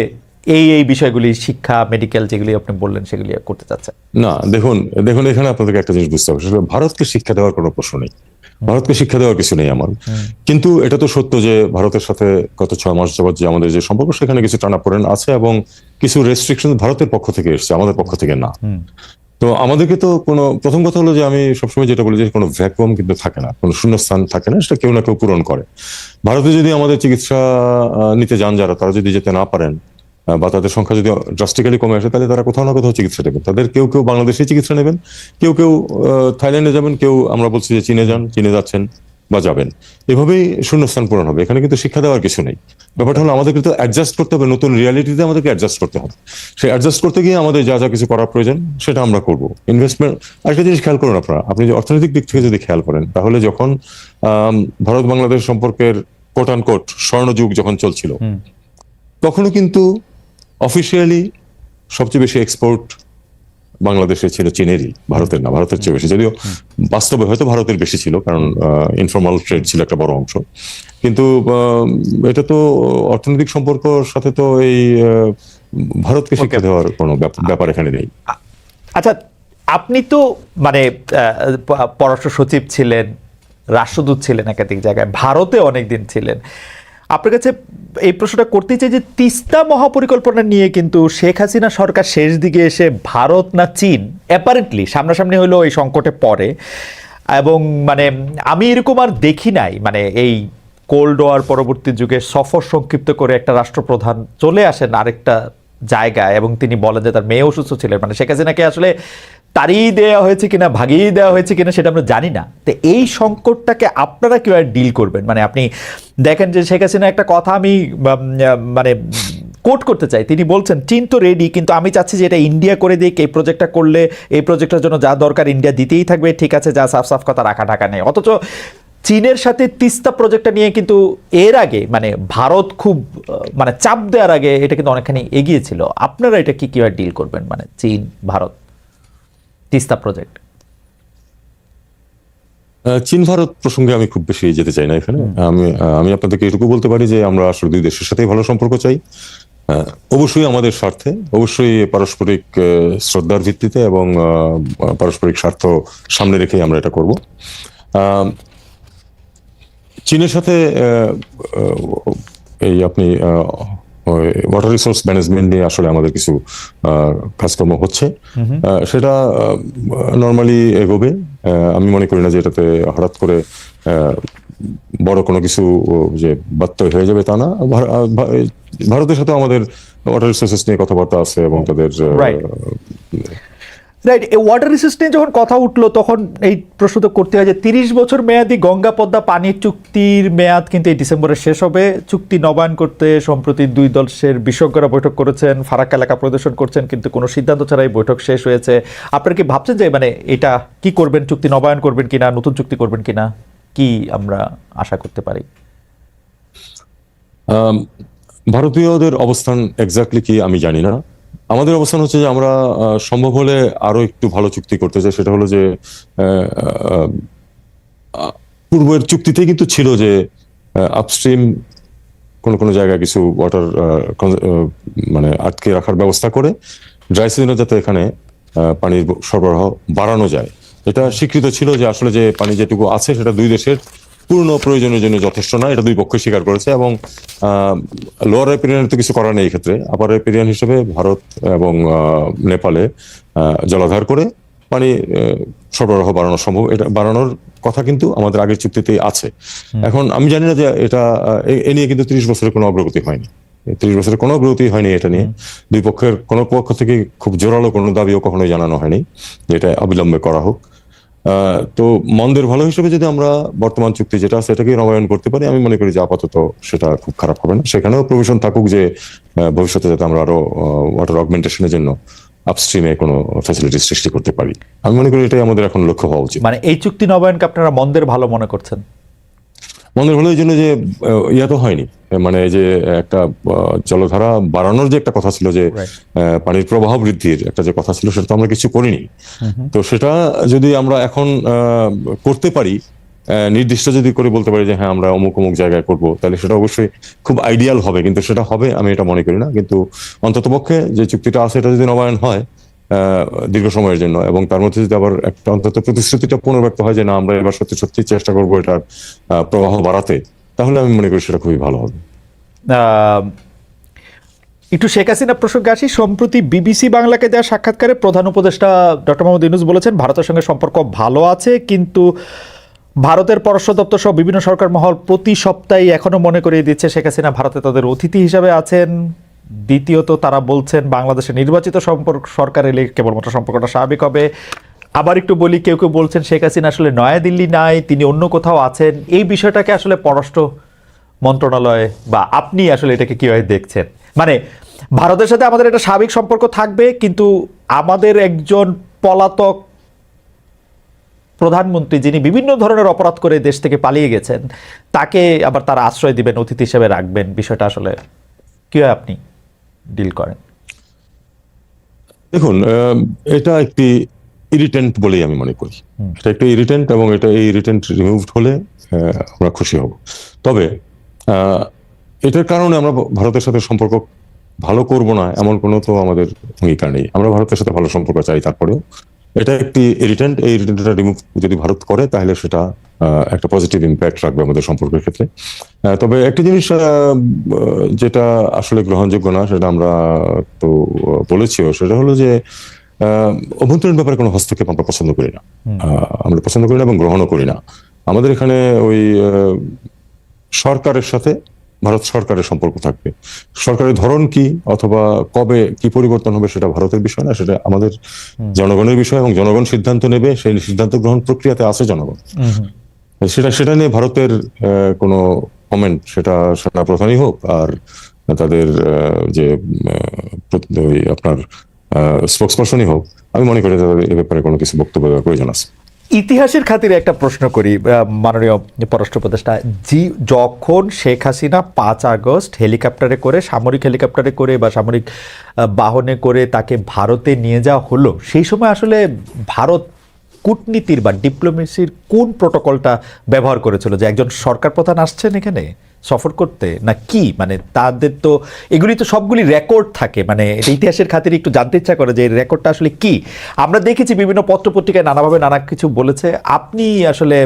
এই বিষয়গুলি, শিক্ষা, মেডিকেল যেগুলি আপনি বললেন সেগুলি করতে চাচ্ছেন। না, দেখুন এখানে আপনাদেরকে একটা জিনিস বুঝতে হবে, ভারতকে শিক্ষা দেওয়ার কোনো প্রশ্ন নেই, ভারতকে শিক্ষা দেওয়ার কিছু নেই আমার। কিন্তু এটা তো সত্য যে ভারতের সাথে গত 6 মাস যাবত যে আমাদের যে সম্পর্ক সেখানে কিছু টানাপোড়েন আছে, এবং কিছু রেস্ট্রিকশন ভারতের পক্ষ থেকে এসছে, আমাদের পক্ষ থেকে না। তো আমাদেরকে তো প্রথম কথা হলো যে আমি সবসময় যেটা বলি যে কোনো ভ্যাকুয়াম কিন্তু থাকে না, কোনো শূন্যস্থান থাকে না, সেটা কেউ না কেউ পূরণ করে। ভারতে যদি আমাদের চিকিৎসা নিতে যান যারা, তারা যদি যেতে না পারেন বা তাদের সংখ্যা যদি ড্রাস্টিক্যালি কমে আসে, তাহলে তারা কোথাও না কোথাও চিকিৎসা নেবেন। তাদের কেউ কেউ বাংলাদেশে চিকিৎসা নেবেন, কেউ কেউ থাইল্যান্ডে যাবেন, কেউ আমরা বলছি যে চীনে যান, চীনে যাচ্ছেন বা যাবেন। এভাবেই শূন্যস্থান পূরণ হবে। এখানে কিন্তু শিক্ষা দেওয়ার কিছু নেই। ব্যাপারটা হলো আমাদেরকে তো অ্যাডজাস্ট করতে হবে, নতুন রিয়ালিটিতে আমাদেরকে অ্যাডজাস্ট করতে হবে। সেই অ্যাডজাস্ট করতে গিয়ে আমাদের যা যা কিছু করার প্রয়োজন সেটা আমরা করব। ইনভেস্টমেন্ট, আরেকটা জিনিস খেয়াল করুন আপনারা, আপনি যে অর্থনৈতিক দিক থেকে যদি খেয়াল করেন, তাহলে যখন ভারত বাংলাদেশ সম্পর্কের কোট অ্যান্ড কোট স্বর্ণযুগ যখন চলছিল, তখনও কিন্তু অফিসিয়ালি সবচেয়ে বেশি এক্সপোর্ট বাংলাদেশে ছিল চীনেরই, ভারতের না, ভারতের চেয়ে বেশি। যদিও বাস্তবে হয়তো ভারতের বেশি ছিল, কারণ ইনফর্মাল ট্রেড ছিল একটা বড় অংশ। কিন্তু এটা তো অর্থনৈতিক সম্পর্কর সাথে তো এই ভারতকে শিক্ষা দেওয়ার কোনো ব্যাপার এখানে নেই। আচ্ছা, আপনি তো মানে পররাষ্ট্র সচিব ছিলেন, রাষ্ট্রদূত ছিলেন একাধিক জায়গায়, ভারতে অনেকদিন ছিলেন। আপনার কাছে এই প্রশ্নটা করতে চাই যে তিস্তা মহাপরিকল্পনা নিয়ে কিন্তু শেখ হাসিনা সরকার শেষ দিকে এসে ভারত না চীন অ্যাপারেন্টলি সামনাসামনি হলো এই সংকটে পড়ে, এবং মানে আমি এরকম আর দেখি নাই, মানে এই কোল্ড ওয়ার পরবর্তী যুগে সফর সংক্ষিপ্ত করে একটা রাষ্ট্রপ্রধান চলে আসেন আরেকটা জায়গায় এবং তিনি বলেন যে তার মেয়ে অসুস্থ ছিলেন। মানে শেখ হাসিনাকে আসলে তাড়িয়ে দেওয়া হয়েছে কিনা ভাগিয়ে দেওয়া হয়েছে কিনা সেটা আমরা জানি না। তো এই সংকটটাকে আপনারা কিভাবে ডিল করবেন? মানে আপনি দেখেন যে শেখ হাসিনা একটা কথা আমি মানে কোট করতে চাই, তিনি বলছেন চীন তো রেডি, কিন্তু আমি চাচ্ছি যে এটা ইন্ডিয়া করে দিক, এই প্রজেক্টটা করলে এই প্রজেক্টের জন্য যা দরকার ইন্ডিয়া দিতেই থাকবে, ঠিক আছে, যা সাফ সাফ কথা রাখা ঢাকা নেই। অথচ চীনের সাথে তিস্তা প্রজেক্টটা নিয়ে কিন্তু এর আগে মানে ভারত খুব মানে চাপ দেওয়ার আগে এটা কিন্তু অনেকখানি এগিয়েছিল। আপনারা এটা কিভাবে ডিল করবেন, মানে চীন ভারত তিস্তা প্রজেক্ট? চীন ভারত প্রসঙ্গে আমি খুব বেশি যেতে চাই না এখানে। আমি আপনাদেরকে এটুকু বলতে পারি যে আমরা আসলে দুই দেশের সাথেই ভালো সম্পর্ক চাই, অবশ্যই আমাদের স্বার্থে, অবশ্যই পারস্পরিক শ্রদ্ধার ভিত্তিতে এবং পারস্পরিক স্বার্থ সামনে রেখেই আমরা এটা করব। চীনের সাথে এই আপনি ওয়াটার রিসোর্স ম্যানেজমেন্ট নিয়ে আসলে আমাদের কিছু কাজকর্ম হচ্ছে, সেটা নর্মালি এগোবে। আমি মনে করি না যে এটাতে হঠাৎ করে বড় কোনো কিছু যে ব্যত্যয় হয়ে যাবে তা না। ভারতের সাথে আমাদের ওয়াটার রিসোর্সেস নিয়ে কথাবার্তা আছে এবং তাদের রাইট। এই ওয়াটার রিসোর্স নিয়ে যখন কথা উঠলো তখন এই প্রশ্ন তো করতে হয় যে 30 বছর মেয়াদি গঙ্গা পদ্মা পানির চুক্তির মেয়াদ কিন্তু এই ডিসেম্বরে শেষ হবে। চুক্তি নবায়ন করতে সম্প্রতি দুই দলের বিশেষজ্ঞরা বৈঠক করেছেন, ফারাক্কা এলাকা পরিদর্শন করছেন, কিন্তু কোনো সিদ্ধান্ত ছাড়াই বৈঠক শেষ হয়েছে। আপনারা কি ভাবছেন যে মানে এটা কি করবেন, চুক্তি নবায়ন করবেন কিনা, নতুন চুক্তি করবেন কিনা, কি আমরা আশা করতে পারি? ভারতীয়দের অবস্থান এক্স্যাক্টলি কি আমি জানি না। আমাদের অবস্থান হচ্ছে যে আমরা সম্ভব হলে আরো একটু ভালো চুক্তি করতে চাই। সেটা হলো যে পূর্বের চুক্তিতে কিন্তু ছিল যে আপস্ট্রিম কোন কোন জায়গায় কিছু ওয়াটার মানে আটকে রাখার ব্যবস্থা করে ড্রাই সিজনে যাতে এখানে পানির সরবরাহ বাড়ানো যায়। এটা স্বীকৃত ছিল যে আসলে যে পানি যেটুকু আছে সেটা দুই দেশের পূর্ণ প্রয়োজনের জন্য যথেষ্ট না, এটা দুই পক্ষ স্বীকার করেছে। এবং লোয়ার রেপিরিয়ানের তো কিছু করার নেই এই ক্ষেত্রে। আপার রেপিরিয়ান হিসেবে ভারত এবং নেপালে জলাধার করে পানি সরবরাহ বাড়ানো সম্ভব, এটা বাড়ানোর কথা কিন্তু আমাদের আগের চুক্তিতেই আছে। এখন আমি জানি না যে এটা এ নিয়ে কিন্তু 30 বছরের কোনো অগ্রগতি হয়নি। 30 বছরের কোনো অগ্রগতি হয়নি এটা নিয়ে। দুই পক্ষের কোনো পক্ষ থেকে খুব জোরালো কোনো দাবিও কখনোই জানানো হয়নি যে এটা অবিলম্বে করা হোক। তো মন্দের ভালো হিসেবে যদি আমরা বর্তমান চুক্তি যেটা আছে এটাকে নবায়ন করতে পারি, আমি মনে করি যে আপাতত সেটা খুব খারাপ হবে না। সেখানেও প্রভিশন থাকুক যে ভবিষ্যতে যাতে আমরা আরো ওয়াটার অগমেন্টেশনের জন্য আপস্ট্রিমে কোনো ফ্যাসিলিটি সৃষ্টি করতে পারি। আমি মনে করি এটাই আমাদের এখন লক্ষ্য হওয়া উচিত। মানে এই চুক্তি নবায়নকে আপনারা মন্দের ভালো মনে করছেন? মন্দের ভালো এই জন্য যে ইয়া তো হয়নি, মানে যে একটা জলধারা বাড়ানোর যে একটা কথা ছিল, যে পানির প্রবাহ বৃদ্ধির একটা যে কথা ছিল, সেটা তো আমরা কিছু করিনি। তো সেটা যদি আমরা এখন করতে পারি, নির্দিষ্ট যদি করে বলতে পারি যে হ্যাঁ আমরা অমুক অমুক জায়গায় করব, তাহলে সেটা অবশ্যই খুব আইডিয়াল হবে। কিন্তু সেটা হবে আমি এটা মনে করি না। কিন্তু অন্ততপক্ষে যে চুক্তিটা আছে এটা যদি নবায়ন হয় দীর্ঘ সময়ের জন্য, এবং তার মধ্যে যদি আবার একটা অন্তত প্রতিশ্রুতিটা পুনর্ব্যক্ত হয় যে না আমরা এবার সত্যি সত্যি চেষ্টা করবো এটার প্রবাহ বাড়াতে, তাহলে আমি মনে করি সেটা খুবই ভালো হবে। একটু শেখ হাসিনা প্রসঙ্গে আসি। সম্প্রতি বিবিসি বাংলাকে দেওয়া সাক্ষাৎকারে প্রধান উপদেষ্টা ডক্টর মোহাম্মদ ইউনূস বলেছেন ভারতের সঙ্গে সম্পর্ক ভালো আছে, কিন্তু ভারতের পররাষ্ট্র দপ্তর সহ বিভিন্ন সরকার মহল প্রতি সপ্তাহে এখনো মনে করিয়ে দিচ্ছে শেখ হাসিনা ভারতে তাদের অতিথি হিসাবে আছেন। দ্বিতীয়ত তারা বলছেন বাংলাদেশের নির্বাচিত সরকার এলে কেবলমাত্র সম্পর্কটা স্বাভাবিক হবে। আবার একটু বলি, কেউ কেউ বলছেন শেখ হাসিনা আসলে নয়াদিল্লি নাই, তিনি অন্য কোথাও আছেন। এই বিষয়টাকে আসলে পররাষ্ট্র মন্ত্রণালয় বা আপনি আসলে এটাকে কিভাবে দেখছেন? মানে ভারতের সাথে আমাদের একটা স্বাভাবিক সম্পর্ক থাকবে, কিন্তু আমাদের একজন পলাতক প্রধানমন্ত্রী যিনি বিভিন্ন ধরনের অপরাধ করে দেশ থেকে পালিয়ে গেছেন, তাকে আবার তারা আশ্রয় দিবেন, অতিথি হিসেবে রাখবেন। বিষয়টা আসলে কিভাবে আপনি ডিল করেন? দেখুন, এটা একটি ইরিটেন্ট বলেই আমি মনে করি। এটা একটা ইরিটেন্ট, এবং এটা এই ইরিটেন্ট রিমুভড হলে আমরা খুশি হব। তবে এটার কারণে আমরা ভারতের সাথে সম্পর্ক ভালো করব না এমন কোনো তো আমাদের অঙ্গীকার নেই। আমরা ভারতের সাথে ভালো সম্পর্ক চাই, তারপরেও এটা একটি ইরিটেন্ট। এই ইরিটেন্টটা রিমুভ যদি ভারত করে তাহলে সেটা একটা পজিটিভ ইম্প্যাক্ট রাখবে আমাদের সম্পর্কের ক্ষেত্রে। তবে একটা জিনিস যেটা আসলে গ্রহণযোগ্য না, সেটা আমরা তো বলেছিও, সেটা হলো যে অভ্যন্তরীণ ব্যাপারে কোনো হস্তক্ষেপ আমরা পছন্দ করি না। আমরা পছন্দ করি না এবং গ্রহণও করি না। আমাদের এখানে ওই সরকারের সাথে ভারত সরকারের সম্পর্ক থাকবে। সরকারের ধরন কি অথবা কবে কি পরিবর্তন হবে সেটা ভারতের বিষয় না, সেটা আমাদের জনগণের বিষয়, এবং জনগণ সিদ্ধান্ত নেবে। সেই সিদ্ধান্ত গ্রহণ প্রক্রিয়াতে আছে জনগণ। সেটা নিয়ে ভারতের কোনো কমেন্ট, সেটা সেনাপ্রধানই হোক আর তাদের যে আপনার স্পোক্সপারসনই হোক, আমি মনে করি তাদের এ ব্যাপারে কোনো কিছু বক্তব্য দেওয়ার প্রয়োজন আছে। ইতিহাসের খাতিরে একটা প্রশ্ন করি মাননীয় পররাষ্ট্র উপদেষ্টা, যখন শেখ হাসিনা 5 আগস্ট হেলিকপ্টারে করে, সামরিক হেলিকপ্টারে করে বা সামরিক বাহনে করে তাকে ভারতে নিয়ে যাওয়া হলো, সেই সময় আসলে ভারত কূটনীতির বা ডিপ্লোমেসির কোন প্রোটোকলটা ব্যবহার করেছিল? যে একজন সরকার প্রধান আসছেন এখানে সফর করতে, না কি? মানে তাদের তো এগুলি তো সবগুলি রেকর্ড থাকে, মানে ইতিহাসের খাতিরে একটু জানতে ইচ্ছা করে যে এই রেকর্ডটা আসলে কি। আমরা দেখেছি বিভিন্ন পত্রপত্রিকায় নানাভাবে নানা কিছু বলেছে। আপনি আসলে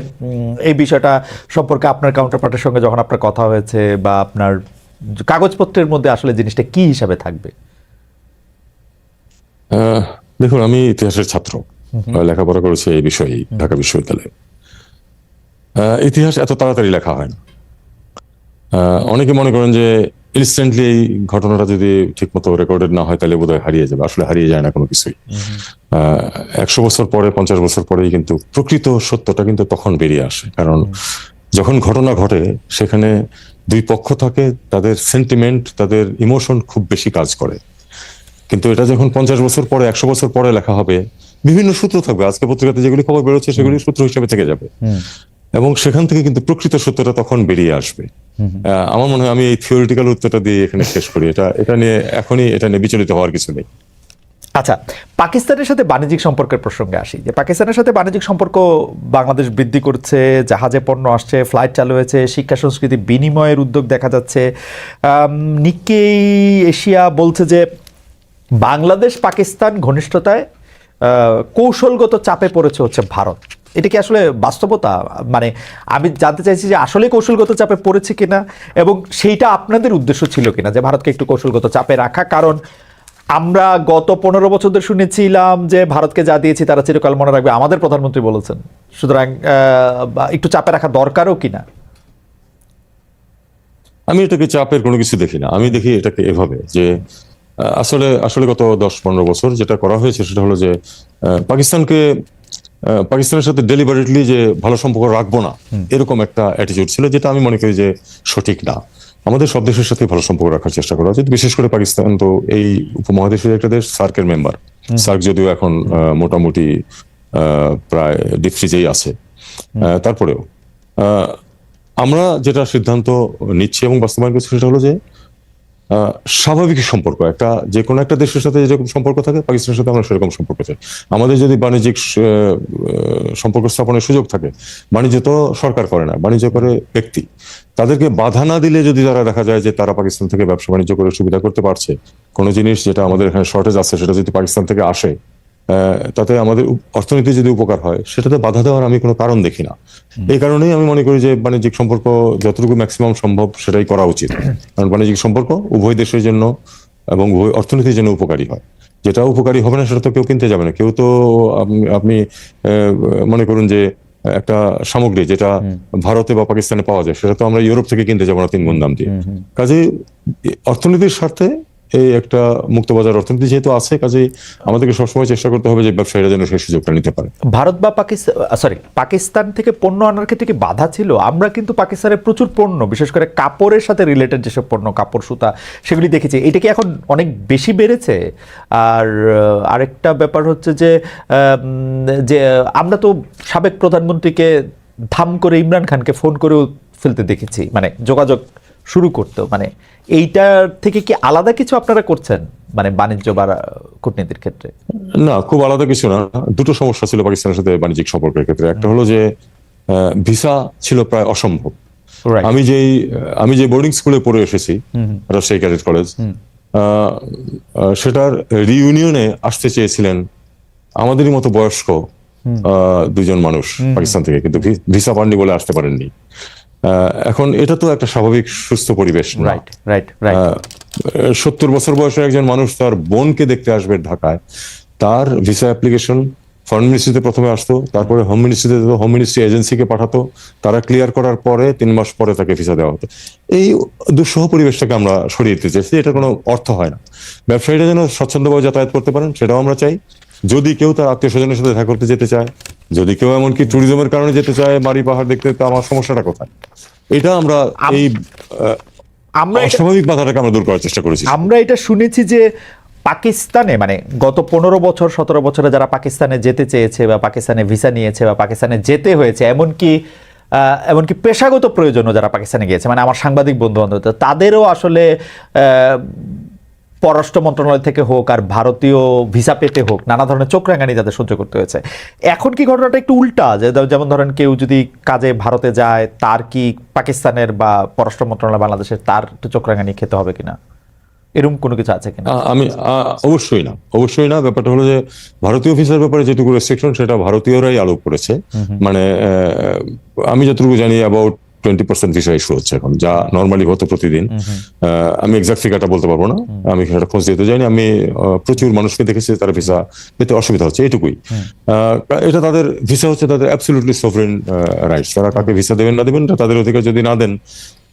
এই বিষয়টা সম্পর্কে আপনার কাউন্টারপার্টের সঙ্গে যখন আপনার কথা হয়েছে বা আপনার কাগজপত্রের মধ্যে আসলে জিনিসটা কি হিসাবে থাকবে? দেখুন, আমি ইতিহাসের ছাত্র, লেখাপড়া করেছি এই বিষয়ে ঢাকা বিশ্ববিদ্যালয়ে। ইতিহাস এত তাড়াতাড়ি লেখা হয় না। অনেকে মনে করেন যে ইনস্ট্যান্টলি এই ঘটনাটা যদি ঠিকমতো রেকর্ডেড না হয় তাহলে বোধহয় হারিয়ে যাবে। আসলে হারিয়ে যায় না কোনো কিছুই। 100 বছর পরে, 50 বছর পরেই কিন্তু প্রকৃত সত্যটা কিন্তু তখন বেরিয়ে আসে। কারণ যখন ঘটনা ঘটে সেখানে দুই পক্ষ থাকে, তাদের সেন্টিমেন্ট, তাদের ইমোশন খুব বেশি কাজ করে। কিন্তু এটা যখন 50 বছর পরে, 100 বছর পরে লেখা হবে, বিভিন্ন সূত্র থাকবে। আজকে পত্রিকাতে যেগুলি খবর বেরোচ্ছে সেগুলি সূত্র হিসেবে থেকে যাবে, এবং সেখান থেকে কিন্তু প্রকৃত সত্যটা তখন বেরিয়ে আসবে। আমার মনে হয় আমি এই থিওরিটিক্যাল উত্তরটা দিয়ে এখানে শেষ করি। এটা নিয়ে এখনই এটা নিয়ে বিচলিত হওয়ার কিছু নেই। আচ্ছা, পাকিস্তানের সাথে বাণিজ্যিক সম্পর্কের প্রসঙ্গে আসি। যে পাকিস্তানের সাথে বাণিজ্যিক সম্পর্ক বাংলাদেশ বৃদ্ধি করছে, জাহাজে পণ্য আসছে, ফ্লাইট চালু হয়েছে, শিক্ষা সংস্কৃতি বিনিময়ের উদ্যোগ দেখা যাচ্ছে। নিক্কেই এশিয়া বলছে যে বাংলাদেশ পাকিস্তান ঘনিষ্ঠতায় কৌশলগত চাপে পড়েছে হচ্ছে ভারত। এটা কি আসলে বাস্তবতা? মানে আমি জানতে চাইছি যে আসলে কৌশলগত চাপে পড়েছে কিনা, এবং সেইটা আপনাদের উদ্দেশ্য ছিল কিনা যে ভারতকে একটু কৌশলগত চাপে রাখা। কারণ আমরা গত 15 বছর ধরে শুনেছিলাম যে ভারতকে যা দিয়েছি তারা চিরকাল মনে রাখবে, আমাদের প্রধানমন্ত্রী বলেছেন। সুতরাং একটু চাপে রাখা দরকারও কিনা? আমি এটাকে চাপের কোনো কিছু দেখি না। আমি দেখি এটাকে এভাবে যে আসলে গত 10-15 বছর যেটা করা হয়েছে সেটা হলো যে পাকিস্তানের সাথে ডেলিবারেটলি যে ভালো সম্পর্ক রাখবো না, এরকম একটা অ্যাটিটিউড ছিল, যেটা আমি মনে করি যে সঠিক না। আমাদের সব দেশের সাথে ভালো সম্পর্ক রাখার চেষ্টা করা উচিত। বিশেষ করে পাকিস্তান তো এই উপমহাদেশের একটা দেশ, সার্কের মেম্বার। সার্ক যদিও এখন মোটামুটি প্রায় ডিপ ফ্রিজেই আছে, তারপরেও আমরা যেটা সিদ্ধান্ত নিচ্ছি এবং বাস্তবায়ন করছি সেটা হলো যে স্বাভাবিক সম্পর্ক, একটা যে কোনো একটা দেশের সাথে যেরকম সম্পর্ক থাকে পাকিস্তানের সাথে আমরা সেরকম সম্পর্ক চাই। আমাদের যদি বাণিজ্যিক সম্পর্ক স্থাপনের সুযোগ থাকে, বাণিজ্য তো সরকার করে না, বাণিজ্য করে ব্যক্তি। তাদেরকে বাধা না দিলে যদি তারা দেখা যায় যে তারা পাকিস্তান থেকে ব্যবসা বাণিজ্য করে সুবিধা করতে পারছে, কোনো জিনিস যেটা আমাদের এখানে শর্টেজ আছে সেটা যদি পাকিস্তান থেকে আসে, তাতে আমাদের অর্থনীতি যদি উপকার হয়, সেটাতে বাধা দেওয়ার আমি কোনো কারণ দেখি না। এই কারণেই আমি মনে করি যে বাণিজ্যিক সম্পর্ক যতটুকু ম্যাক্সিমাম সম্ভব সেটাই করা উচিত। কারণ বাণিজ্যিক সম্পর্ক উভয় দেশের জন্য এবং উভয় অর্থনীতির জন্য উপকারী হয়। যেটা উপকারী হবে না সেটা তো কেউ কিনতে যাবে না। কেউ তো আপনি মনে করুন যে একটা সামগ্রী যেটা ভারতে বা পাকিস্তানে পাওয়া যায় সেটা তো আমরা ইউরোপ থেকে কিনতে যাবো না 3 গুণ দাম দিয়ে। কাজেই অর্থনীতির স্বার্থে এই একটা মুক্তবাজার অর্থনীতি যেহেতু আছে, কাজেই আমাদেরকে সবসময় চেষ্টা করতে হবে যে ব্যবসায়ীরা যেন সেই সুযোগটা নিতে পারে। ভারত বা পাকিস্তান থেকে পণ্য আনার ক্ষেত্রে কি বাধা ছিল? আমরা কিন্তু পাকিস্তানের প্রচুর পণ্য, বিশেষ করে কাপড়ের সাথে রিলেটেড যেসব পণ্য, কাপড়, সুতা, সেগুলি দেখেছি। এটা কি এখন অনেক বেশি বেড়েছে? আর আরেকটা ব্যাপার হচ্ছে যে আমরা তো সাবেক প্রধানমন্ত্রীকে ধাম করে ইমরান খানকে ফোন করেও ফেলতে দেখেছি, মানে যোগাযোগ শুরু করতেও। মানে এইটার থেকে কি আলাদা কিছু আপনারা করছেন মানে বাণিজ্য বা কূটনীতির ক্ষেত্রে? না, খুব আলাদা কিছু না। দুটো সমস্যা ছিল পাকিস্তানের সাথে বাণিজ্যিক সম্পর্কের ক্ষেত্রে। একটা হলো যে ভিসা ছিল প্রায় অসম্ভব। আমি যে বোর্ডিং স্কুলে পড়ে এসেছি, রাজশাহী ক্যাডেট কলেজ, সেটার রিইউনিয়নে আসতে চেয়েছিলেন আমাদেরই মতো বয়স্ক দুজন মানুষ পাকিস্তান থেকে, কিন্তু ভিসা পাননি বলে আসতে পারেননি। এখন এটা তো একটা স্বাভাবিক সুস্থ পরিবেশ না। রাইট রাইট রাইট 70 বছর বয়সের একজন মানুষ তার বোনকে দেখতে আসবে ঢাকায়, তার ভিসা অ্যাপ্লিকেশন ফরেন মিনিস্ট্রিতে প্রথমে আসতো, তারপরে হোম মিনিস্ট্রিতে যেত, হোম মিনিস্ট্রি এজেন্সিকে পাঠাতো, তারা ক্লিয়ার করার পরে 3 মাস পরে তাকে ভিসা দেওয়া হতো। এই দুঃসহ পরিবেশটাকে আমরা সরিয়ে দিতে চাইছি, এটা কোনো অর্থ হয় না। ব্যবসায়ীরা যেন স্বচ্ছন্দভাবে যাতায়াত করতে পারেন সেটাও আমরা চাই। যদি কেউ তার আত্মীয় স্বজনের সাথে দেখা করতে যেতে চায়, যদি কেউ এমনকি ট্যুরিজমের কারণে যেতে চায় বাড়ি পাহাড় দেখতে, তো আমার সমস্যাটা কোথায়? এটা আমরা এই আমরা অস্বাভাবিক বাধাটাকে আমরা দূর করার চেষ্টা করেছি। আমরা এটা শুনেছি যে পাকিস্তানে মানে গত 15 বছর 17 বছরে যারা পাকিস্তানে যেতে চেয়েছে বা পাকিস্তানে ভিসা নিয়েছে বা পাকিস্তানে যেতে হয়েছে, এমনকি পেশাগত প্রয়োজনও যারা পাকিস্তানে গিয়েছে, মানে আমার সাংবাদিক বন্ধু বান্ধব, তাদেরও আসলে পররাষ্ট্র মন্ত্রণালয় থেকে হোক আর ভারতীয় ভিসা পেতে হোক নানা ধরনের চোখ রাঙানি তাদের সহ্য করতে হয়েছে। এখন কি ঘটনাটা একটু উল্টা, যেমন ধরেন কেউ যদি কাজে ভারতে যায় তার কি পাকিস্তানের বা পররাষ্ট্র মন্ত্রণালয় বাংলাদেশের তার একটু চোখ রাঙানি খেতে হবে কিনা, এরকম কোনো কিছু আছে কিনা? আমি অবশ্যই না। ব্যাপারটা হলো যে ভারতীয় ভিসার ব্যাপারে যেটুকু রেস্ট্রিকশন সেটা ভারতীয়রাই আরোপ করেছে। মানে আমি যতটুকু জানি অ্যাবাউট 20% ভিসা ইস্যু হচ্ছে এখন, যা নর্মালি হতো প্রতিদিন। আমি এক্সাক্ট ফিগারটা বলতে পারবো না, আমি সেটা খোঁজ দিতে যাইনি। আমি প্রচুর মানুষকে দেখেছি তারা ভিসা পেতে অসুবিধা হচ্ছে, এটুকুই। এটা তাদের ভিসা হচ্ছে তাদের অ্যাবসলিউটলি সভরেন রাইটস, তারা কাকে ভিসা দেবেন না দেবেন এটা তাদের অধিকার। যদি না দেন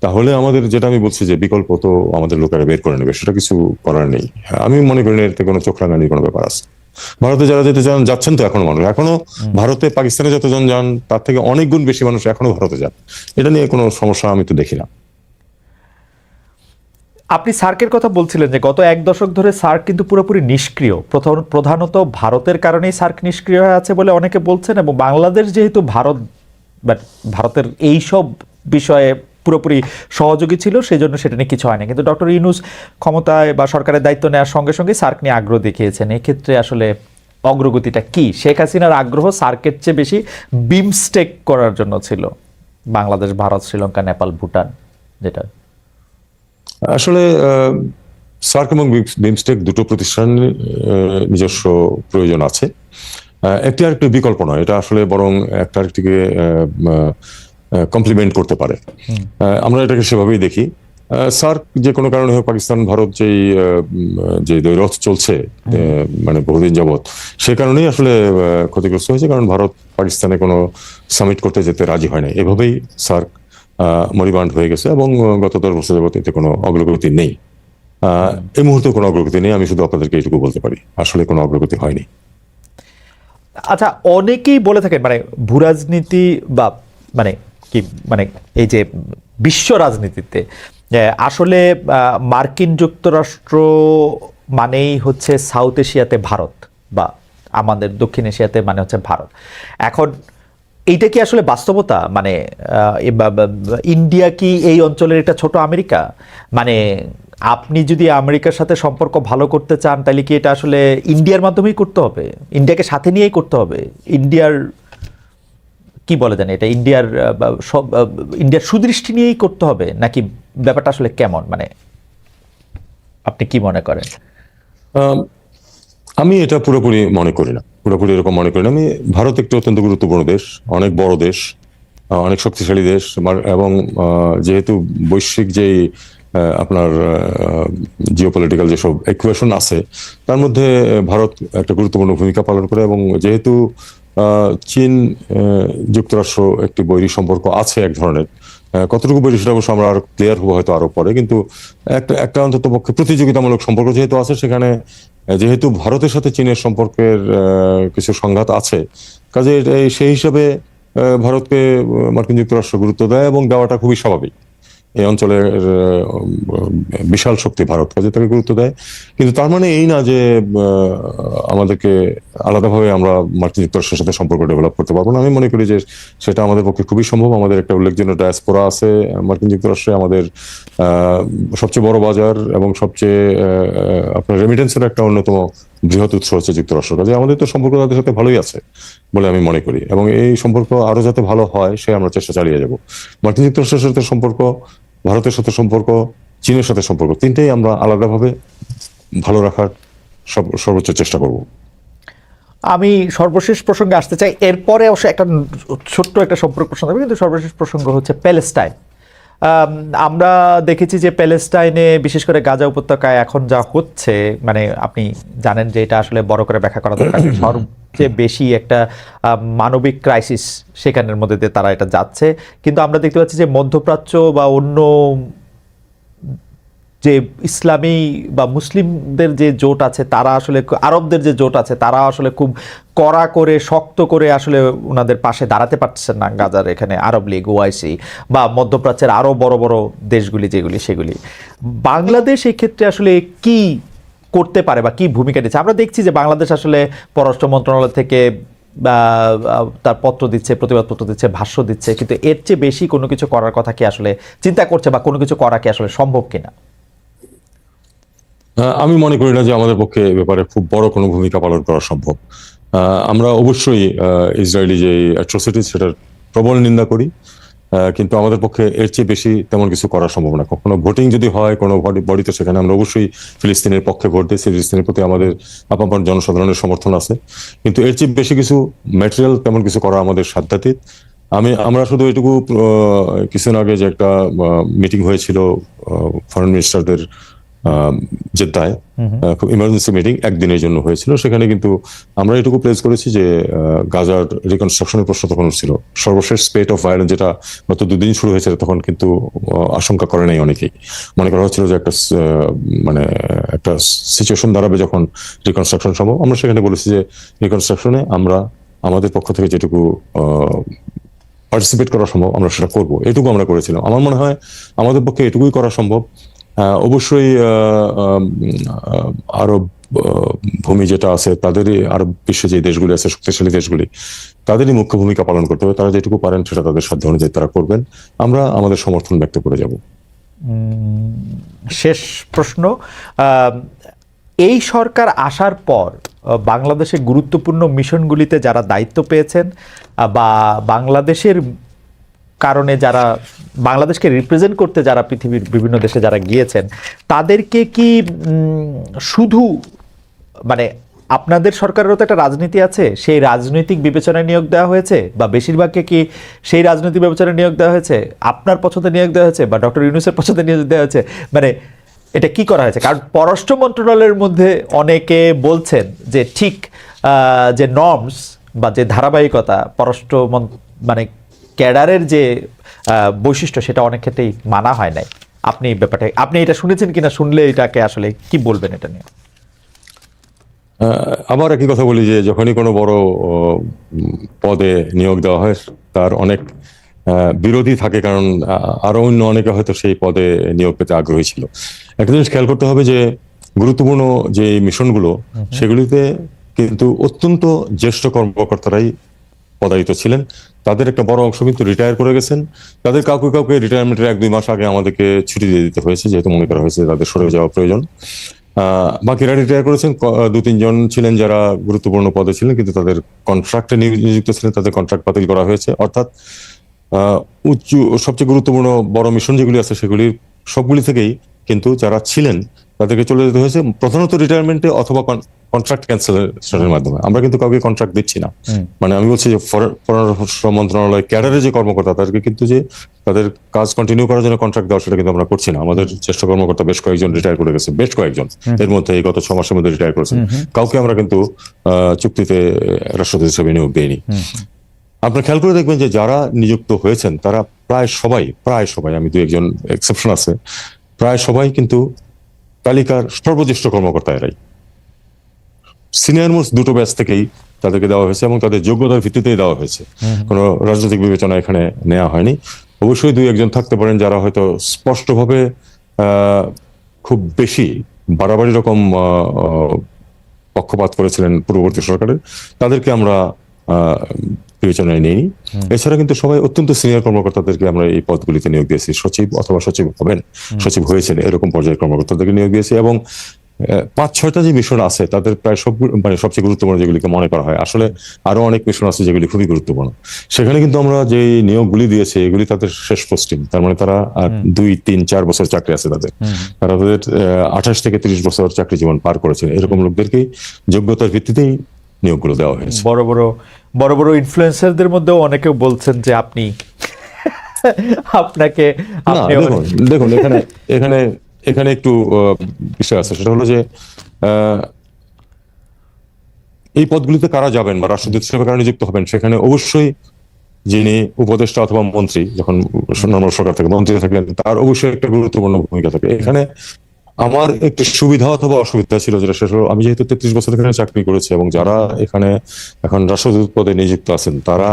তাহলে আমাদের, যেটা আমি বলছি যে বিকল্প তো আমাদের লোকেরা বের করে নেবে, সেটা কিছু করার নেই। আমি মনে করি না এতে কোনো চোখ রাঙানির কোনো ব্যাপার আছে। ভারতে যারা যেতে চান যাচ্ছেন তো এখনো মানুষ, এখনো ভারতে পাকিস্তানে যতজন যান তার থেকে অনেক গুণ বেশি মানুষ এখনো ভারতে যান। এটা নিয়ে কোনো সমস্যা আমি তো দেখি না। আপনি সার্কের কথা বলছিলেন যে গত 1 দশক ধরে সার্ক কিন্তু পুরোপুরি নিষ্ক্রিয়, প্রধানত ভারতের কারণেই সার্ক নিষ্ক্রিয় হয়ে আছে বলে অনেকে বলছেন, এবং বাংলাদেশ যেহেতু ভারতের এই সব বিষয়ে পুরোপুরি সহযোগী ছিল সেই জন্য সেটা নিয়ে কিছু হয় না। কিন্তু ডক্টর ইউনূস ক্ষমতায় বা সরকারের দায়িত্ব নেওয়ার সঙ্গে সঙ্গে সার্ক নিয়ে আগ্রহ দেখিয়েছেন। এক্ষেত্রে আসলে অগ্রগতিটা কি? শেখ হাসিনার আগ্রহ সার্কের চেয়ে বেশি বিমস্টেক করার জন্য ছিল, বাংলাদেশ, ভারত, শ্রীলঙ্কা, নেপাল, ভুটান, যেটা আসলে সার্ক এবং বিমস্টেক দুটো প্রতিষ্ঠান নিজস্ব প্রয়োজন আছে, একটি আরেকটি বিকল্প নয়। এটা আসলে বরং একটা আরেকটিকে কমপ্লিমেন্ট করতে পারে। আমরা এটাকে সেভাবেই দেখি। সার্ক যে কোনো কারণে হোক, পাকিস্তান ভারত যে দ্বৈরথ চলছে মানে বহুদিন যাবৎ, সে কারণেই আসলে ক্ষতিগ্রস্ত হয়েছে, কারণ ভারত পাকিস্তানে কোনো সামিট করতে যেতে রাজি হয় না। এভাবেই সার্ক মরিবান্ড হয়ে গেছে এবং গত 10 বছর যাবত এতে কোনো অগ্রগতি নেই। এই মুহূর্তে কোনো অগ্রগতি নেই। আমি শুধু আপনাদেরকে এইটুকু বলতে পারি, আসলে কোনো অগ্রগতি হয়নি। আচ্ছা, অনেকেই বলে থাকেন মানে ভূরাজনীতি বা মানে এই যে বিশ্ব রাজনীতিতে আসলে মার্কিন যুক্তরাষ্ট্র মানেই হচ্ছে সাউথ এশিয়াতে ভারত, বা আমাদের দক্ষিণ এশিয়াতে মানে হচ্ছে ভারত। এখন এইটা কি আসলে বাস্তবতা? মানে ইন্ডিয়া কি এই অঞ্চলের একটা ছোট আমেরিকা? মানে আপনি যদি আমেরিকার সাথে সম্পর্ক ভালো করতে চান তাহলে কি এটা আসলে ইন্ডিয়ার মাধ্যমেই করতে হবে, ইন্ডিয়াকে সাথে নিয়েই করতে হবে? ইন্ডিয়ার কি বলে জানি এটা, ইন্ডিয়ার সুদৃষ্টি নিয়েই করতে হবে, নাকি ব্যাপারটা আসলে কেমন? মানে আপনি কি মনে করেন? আমি এটা পুরোপুরি মনে করি না, পুরোপুরি এরকম মনে করি না আমি। ভারত একটি অত্যন্ত গুরুত্বপূর্ণ দেশ, অনেক বড় দেশ, অনেক শক্তিশালী দেশ, এবং যেহেতু বৈশ্বিক যেই আপনার জিওপলিটিক্যাল যেসব ইকুয়েশন আছে তার মধ্যে ভারত একটা গুরুত্বপূর্ণ ভূমিকা পালন করে, এবং যেহেতু চীন যুক্তরাষ্ট্র একটি বৈরী সম্পর্ক আছে এক ধরনের, কতটুকু বৈরী সেটা অবশ্য আমরা আরো ক্লিয়ার হবো হয়তো আরো পরে, কিন্তু একটা অন্তত পক্ষে প্রতিযোগিতামূলক সম্পর্ক যেহেতু আছে, সেখানে যেহেতু ভারতের সাথে চীনের সম্পর্কের কিছু সংঘাত আছে, কাজে সেই হিসাবে ভারতকে মার্কিন যুক্তরাষ্ট্র গুরুত্ব দেয় এবং দেওয়াটা খুবই স্বাভাবিক। এই অঞ্চলের বিশাল শক্তি ভারত, কাজে তাকে গুরুত্ব দেয়। কিন্তু তার মানে এই না যে আমাদেরকে আলাদাভাবে আমরা মার্কিন যুক্তরাষ্ট্রের সাথে সম্পর্ক ডেভেলপ করতে পারবো না। আমি মনে করি যে সেটা আমাদের পক্ষে খুবই সম্ভব। আমাদের একটা উল্লেখযোগ্য ডায়াসপোরা আছে মার্কিন যুক্তরাষ্ট্রে, আমাদের সবচেয়ে বড় বাজার এবং সবচেয়ে আপনার রেমিটেন্সের একটা অন্যতম বৃহৎ উৎস হচ্ছে যুক্তরাষ্ট্র। কাজে আমাদের তো সম্পর্ক তাদের সাথে ভালোই আছে বলে আমি মনে করি, এবং এই সম্পর্ক আরো যাতে ভালো হয় সে আমরা চেষ্টা চালিয়ে যাব। মার্কিন যুক্তরাষ্ট্রের সাথে সম্পর্ক, ভারতের সাথে সম্পর্ক, চীনের সাথে সম্পর্ক, তিনটেই আমরা আলাদাভাবে ভালো রাখার সর্বোচ্চ চেষ্টা করব। আমি সর্বশেষ প্রসঙ্গে আসতে চাই, এরপরে অবশ্য একটা ছোট্ট একটা সম্পর্ক প্রসঙ্গ হবে, কিন্তু সর্বশেষ প্রসঙ্গ হচ্ছে প্যালেস্টাইন। আমরা দেখেছি যে প্যালেস্টাইনে বিশেষ করে গাজা উপত্যকায় এখন যা হচ্ছে, মানে আপনি জানেন যে এটা আসলে বড় করে ব্যাখ্যা করা দরকার, সবচেয়ে বেশি একটা মানবিক ক্রাইসিস সেখানের মধ্যে দিয়ে তারা এটা যাচ্ছে। কিন্তু আমরা দেখতে পাচ্ছি যে মধ্যপ্রাচ্য বা অন্য যে ইসলামী বা মুসলিমদের যে জোট আছে তারা আসলে, আরবদের যে জোট আছে তারা আসলে খুব কড়া করে শক্ত করে আসলে ওনাদের পাশে দাঁড়াতে পারছেন না, গাজার এখানে আরব লীগ, ওআইসি বা মধ্যপ্রাচ্যের আরো বড় বড় দেশগুলি যেগুলি সেগুলি। বাংলাদেশ এই ক্ষেত্রে আসলে কি করতে পারে বা কি ভূমিকা নিচ্ছে? আমরা দেখছি যে বাংলাদেশ আসলে পররাষ্ট্র মন্ত্রণালয় থেকে তার পত্র দিচ্ছে, প্রতিবাদপত্র দিচ্ছে, ভাষ্য দিচ্ছে, কিন্তু এর চেয়ে বেশি কোনো কিছু করার কথা কি আসলে চিন্তা করছে বা কোনো কিছু করা কি আসলে সম্ভব কিনা? আমি মনে করি না যে আমাদের পক্ষে এ ব্যাপারে খুব বড় কোনো ভূমিকা পালন করা সম্ভব। আমরা অবশ্যই ইসরায়েলি যে অ্যাট্রোসিটি সেটার প্রবল নিন্দা করি, কিন্তু আমাদের পক্ষে এর চেয়ে বেশি তেমন কিছু করা সম্ভব না। কখনো ভোটিং যদি হয় কোনো বডিতে, সেখানে আমরা অবশ্যই ফিলিস্তিনের পক্ষে ভোট দিই, ফিলিস্তিনের প্রতি আমাদের আপামর জনসাধারণের সমর্থন আছে, কিন্তু এর চেয়ে বেশি কিছু ম্যাটেরিয়াল তেমন কিছু করা আমাদের সাধ্যাতীত। আমরা শুধু এটুকু, কিছুদিন আগে যে একটা মিটিং হয়েছিল ফরেন মিনিস্টারদের জেদ্দায়, খুব ইমার্জেন্সি মিটিং একদিনের জন্য হয়েছিল, সেখানে কিন্তু আমরা এটুকু প্লেস করেছি যে গাজার রিকনস্ট্রাকশনের প্রশ্ন তখন ছিল। সর্বশেষ স্পেট অফ ভায়োলেন্স যেটা গত দুদিন শুরু হয়েছে, তখন কিন্তু আশঙ্কা করে নাই অনেকেই, মনে করা হচ্ছিল যে একটা মানে একটা সিচুয়েশন দাঁড়াবে যখন রিকনস্ট্রাকশন সম্ভব। আমরা সেখানে বলেছি যে রিকনস্ট্রাকশনে আমরা আমাদের পক্ষ থেকে যেটুকু পার্টিসিপেট করা সম্ভব আমরা সেটা করবো, এটুকু আমরা করেছিলাম। আমার মনে হয় আমাদের পক্ষে এটুকুই করা সম্ভব। অবশ্যই আরব ভূমি যেটা আছে, তাদেরই আরব বিশ্বে যে দেশগুলি আছে, শক্তিশালী দেশগুলি, তাদেরই মুখ্য ভূমিকা পালন করতে হবে। তারা যেটুকু পারেন সেটা তাদের সাধ্য অনুযায়ী তারা করবেন, আমরা আমাদের সমর্থন ব্যক্ত করে যাব। শেষ প্রশ্ন, এই সরকার আসার পর বাংলাদেশের গুরুত্বপূর্ণ মিশনগুলিতে যারা দায়িত্ব পেয়েছেন বা বাংলাদেশের কারণে যারা বাংলাদেশকে রিপ্রেজেন্ট করতে যারা পৃথিবীর বিভিন্ন দেশে যারা গিয়েছেন, তাদেরকে কি শুধু মানে আপনাদের সরকারেরও তো একটা রাজনীতি আছে, সেই রাজনৈতিক বিবেচনায় নিয়োগ দেওয়া হয়েছে বা বেশিরভাগকে কি সেই রাজনৈতিক বিবেচনায় নিয়োগ দেওয়া হয়েছে, আপনার পছন্দে নিয়োগ দেওয়া হয়েছে বা ডক্টর ইউনূসের পছন্দে নিয়োগ দেওয়া হয়েছে? মানে এটা কি করা হয়েছে? কারণ পররাষ্ট্র মন্ত্রণালয়ের মধ্যে অনেকে বলছেন যে ঠিক যে নর্মস বা যে ধারাবাহিকতা পররাষ্ট্র মানে ক্যাডারের যে বৈশিষ্ট্য, সেটা অনেক ক্ষেত্রেই মানা হয় নাই। আপনি ব্যাপারটা আপনি এটা শুনেছেন কিনা, শুনলে এটাকে আসলে কি বলবেন এটা নিয়ে? আবার একই কথা বলি যে যখনই কোনো বড় পদে নিয়োগ দেওয়া হয়, তার অনেক বিরোধী থাকে, কারণ আরো অন্য অনেকে হয়তো সেই পদে নিয়োগ পেতে আগ্রহী ছিল। একটা জিনিস খেয়াল করতে হবে যে গুরুত্বপূর্ণ যে মিশনগুলো, সেগুলিতে কিন্তু অত্যন্ত জ্যেষ্ঠ কর্মকর্তারাই পদায়িত ছিলেন। তাদের একটা বড় অংশ কিন্তু রিটায়ার করে গেছেন। তাদের কাউকে কাউকে রিটায়ারমেন্টের 1-2 মাস আগে আমাদেরকে ছুটি দিয়ে দিতে হয়েছে, যেহেতু মনে করা হয়েছে তাদের সরে যাওয়া প্রয়োজন। বাকিরা রিটায়ার করেছেন। 2-3 জন ছিলেন যারা গুরুত্বপূর্ণ পদে ছিলেন, কিন্তু তাদের কন্ট্রাক্টে নিযুক্ত ছিলেন, তাদের কন্ট্রাক্ট বাতিল করা হয়েছে। অর্থাৎ সবচেয়ে গুরুত্বপূর্ণ বড় মিশন যেগুলি আছে, সেগুলির সবগুলি থেকেই কিন্তু যারা ছিলেন তাদেরকে চলে যেতে হয়েছে, প্রধানত রিটায়ারমেন্টে অথবা কন্ট্রাক্ট ক্যান্সেলেশনের মাধ্যমে। আমরা কিন্তু কাউকে কন্ট্রাক্ট দিচ্ছি না। মানে আমি বলছি যে পররাষ্ট্র মন্ত্রণালয় ক্যাডারের যে কর্মকর্তা, তাদেরকে কিন্তু যে তাদের কাজ কন্টিনিউ করার জন্য কন্ট্রাক্ট দেওয়া, সেটা কিন্তু আমরা করছি না। আমাদের জ্যেষ্ঠ কর্মকর্তা বেশ কয়েকজন রিটায়ার করে গেছে, বেশ কয়েকজন এর মধ্যে এই গত 6 মাসের মধ্যে রিটায়ার করেছেন। কাউকে আমরা কিন্তু চুক্তিতে রাষ্ট্রদূত হিসেবে নিয়োগ দিইনি। আপনারা খেয়াল করে দেখবেন যে যারা নিযুক্ত হয়েছেন তারা প্রায় সবাই, আমি 2-1 জন এক্সেপশন আছে, প্রায় সবাই কিন্তু তালিকার সর্বজ্যেষ্ঠ কর্মকর্তা এরাই। সিনিয়র মোস্ট 2টো ব্যাচ থেকেই তাদেরকে দেওয়া হয়েছে এবং তাদের যোগ্যতার ভিত্তিতেই দেওয়া হয়েছে, কোনো রাজনৈতিক বিবেচনা এখানে নেওয়া হয়নি। অবশ্যই 2-1 জন থাকতে পারেন যারা হয়তো স্পষ্টভাবে খুব বেশি বাড়াবাড়ি রকম পক্ষপাত করেছিলেন পূর্ববর্তী সরকারের, তাদেরকে আমরা বিবেচনায় নেইনি। এছাড়া কিন্তু সবাই অত্যন্ত সিনিয়র কর্মকর্তাদেরকে আমরা এই পদগুলিতে নিয়োগ দিয়েছি। সচিব অথবা সচিব হবেন, সচিব হয়েছেন, এরকম পর্যায়ের কর্মকর্তাদেরকে নিয়োগ দিয়েছি। এবং 5-6টা যে মিশন আছে, তাদের প্রায় সব, মানে সবচেয়ে গুরুত্বপূর্ণ যেগুলিকে মনে করা হয়, আসলে আরো অনেক মিশন আছে যেগুলি খুবই গুরুত্বপূর্ণ, সেখানে কিন্তু আমরা যে নিয়োগগুলি দিয়েছি এগুলি তাদের শেষ পোস্টিং। তার মানে তারা 2-3-4 বছর চাকরি আছে তাদের, তারা তাদের 28 থেকে 30 বছর চাকরি জীবন পার করেছেন। এরকম লোকদেরকেই যোগ্যতার ভিত্তিতেই নিয়োগগুলো দেওয়া হয়েছে। বড় বড় ইনফ্লুয়েন্সারদের মধ্যেও অনেকেও বলছেন যে আপনাকে না, দেখুন এখানে এখানে এখানে একটু বিষয় আছে, সেটা হলো যে এই পদগুলিতে কারা যাবেন বা রাষ্ট্রদূত হিসেবে কারা নিযুক্ত হবেন, সেখানে অবশ্যই যিনি উপদেষ্টা অথবা মন্ত্রী, যখন নর্মাল সরকার থেকে মন্ত্রী থাকলেন, তার অবশ্যই একটা গুরুত্বপূর্ণ ভূমিকা থাকে এখানে। আমার একটু সুবিধা অথবা অসুবিধা ছিল, যেটা সেটা হলো আমি যেহেতু 33 বছর এখানে চাকরি করেছি এবং যারা এখানে এখন রাষ্ট্রদূত পদে নিযুক্ত আছেন তারা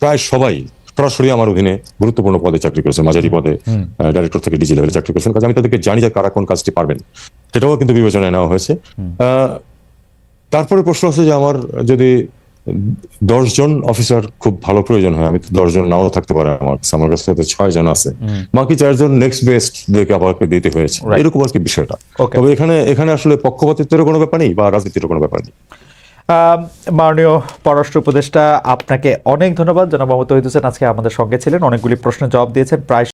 প্রায় সবাই সরাসরি আমার অধীনে গুরুত্বপূর্ণ পদে চাকরি করেছেন, মাঝারি পদে, ডাইরেক্টর থেকে ডিজি লেভেলে চাকরি করেছেন। কাজে আমি তাদেরকে জানি যে কারা কোন কাজটি পারবেন, সেটাও কিন্তু বিবেচনায় নেওয়া হয়েছে। তারপরে প্রশ্ন আছে যে আমার যদি 10 জন অফিসার খুব ভালো প্রয়োজন হয়, আমি তো 10 জন নাও থাকতে পারে, আমার কাছে তো 6 জন আছে, বাকি 4 জন নেক্সট বেস্ট দেখে আমাকে দিতে হয়েছে, এরকম আর কি বিষয়টা। তবে এখানে আসলে পক্ষপাতিত্বের কোনো ব্যাপার নেই বা রাজনীতির কোনো ব্যাপার নেই। মাননীয় পররাষ্ট্র উপদেষ্টা, আপনাকে অনেক ধন্যবাদ। জনাব মোহাম্মদ তৌহিদ হোসেন আজকে আমাদের সঙ্গে ছিলেন, অনেকগুলি প্রশ্নের জবাব দিয়েছেন। প্রায়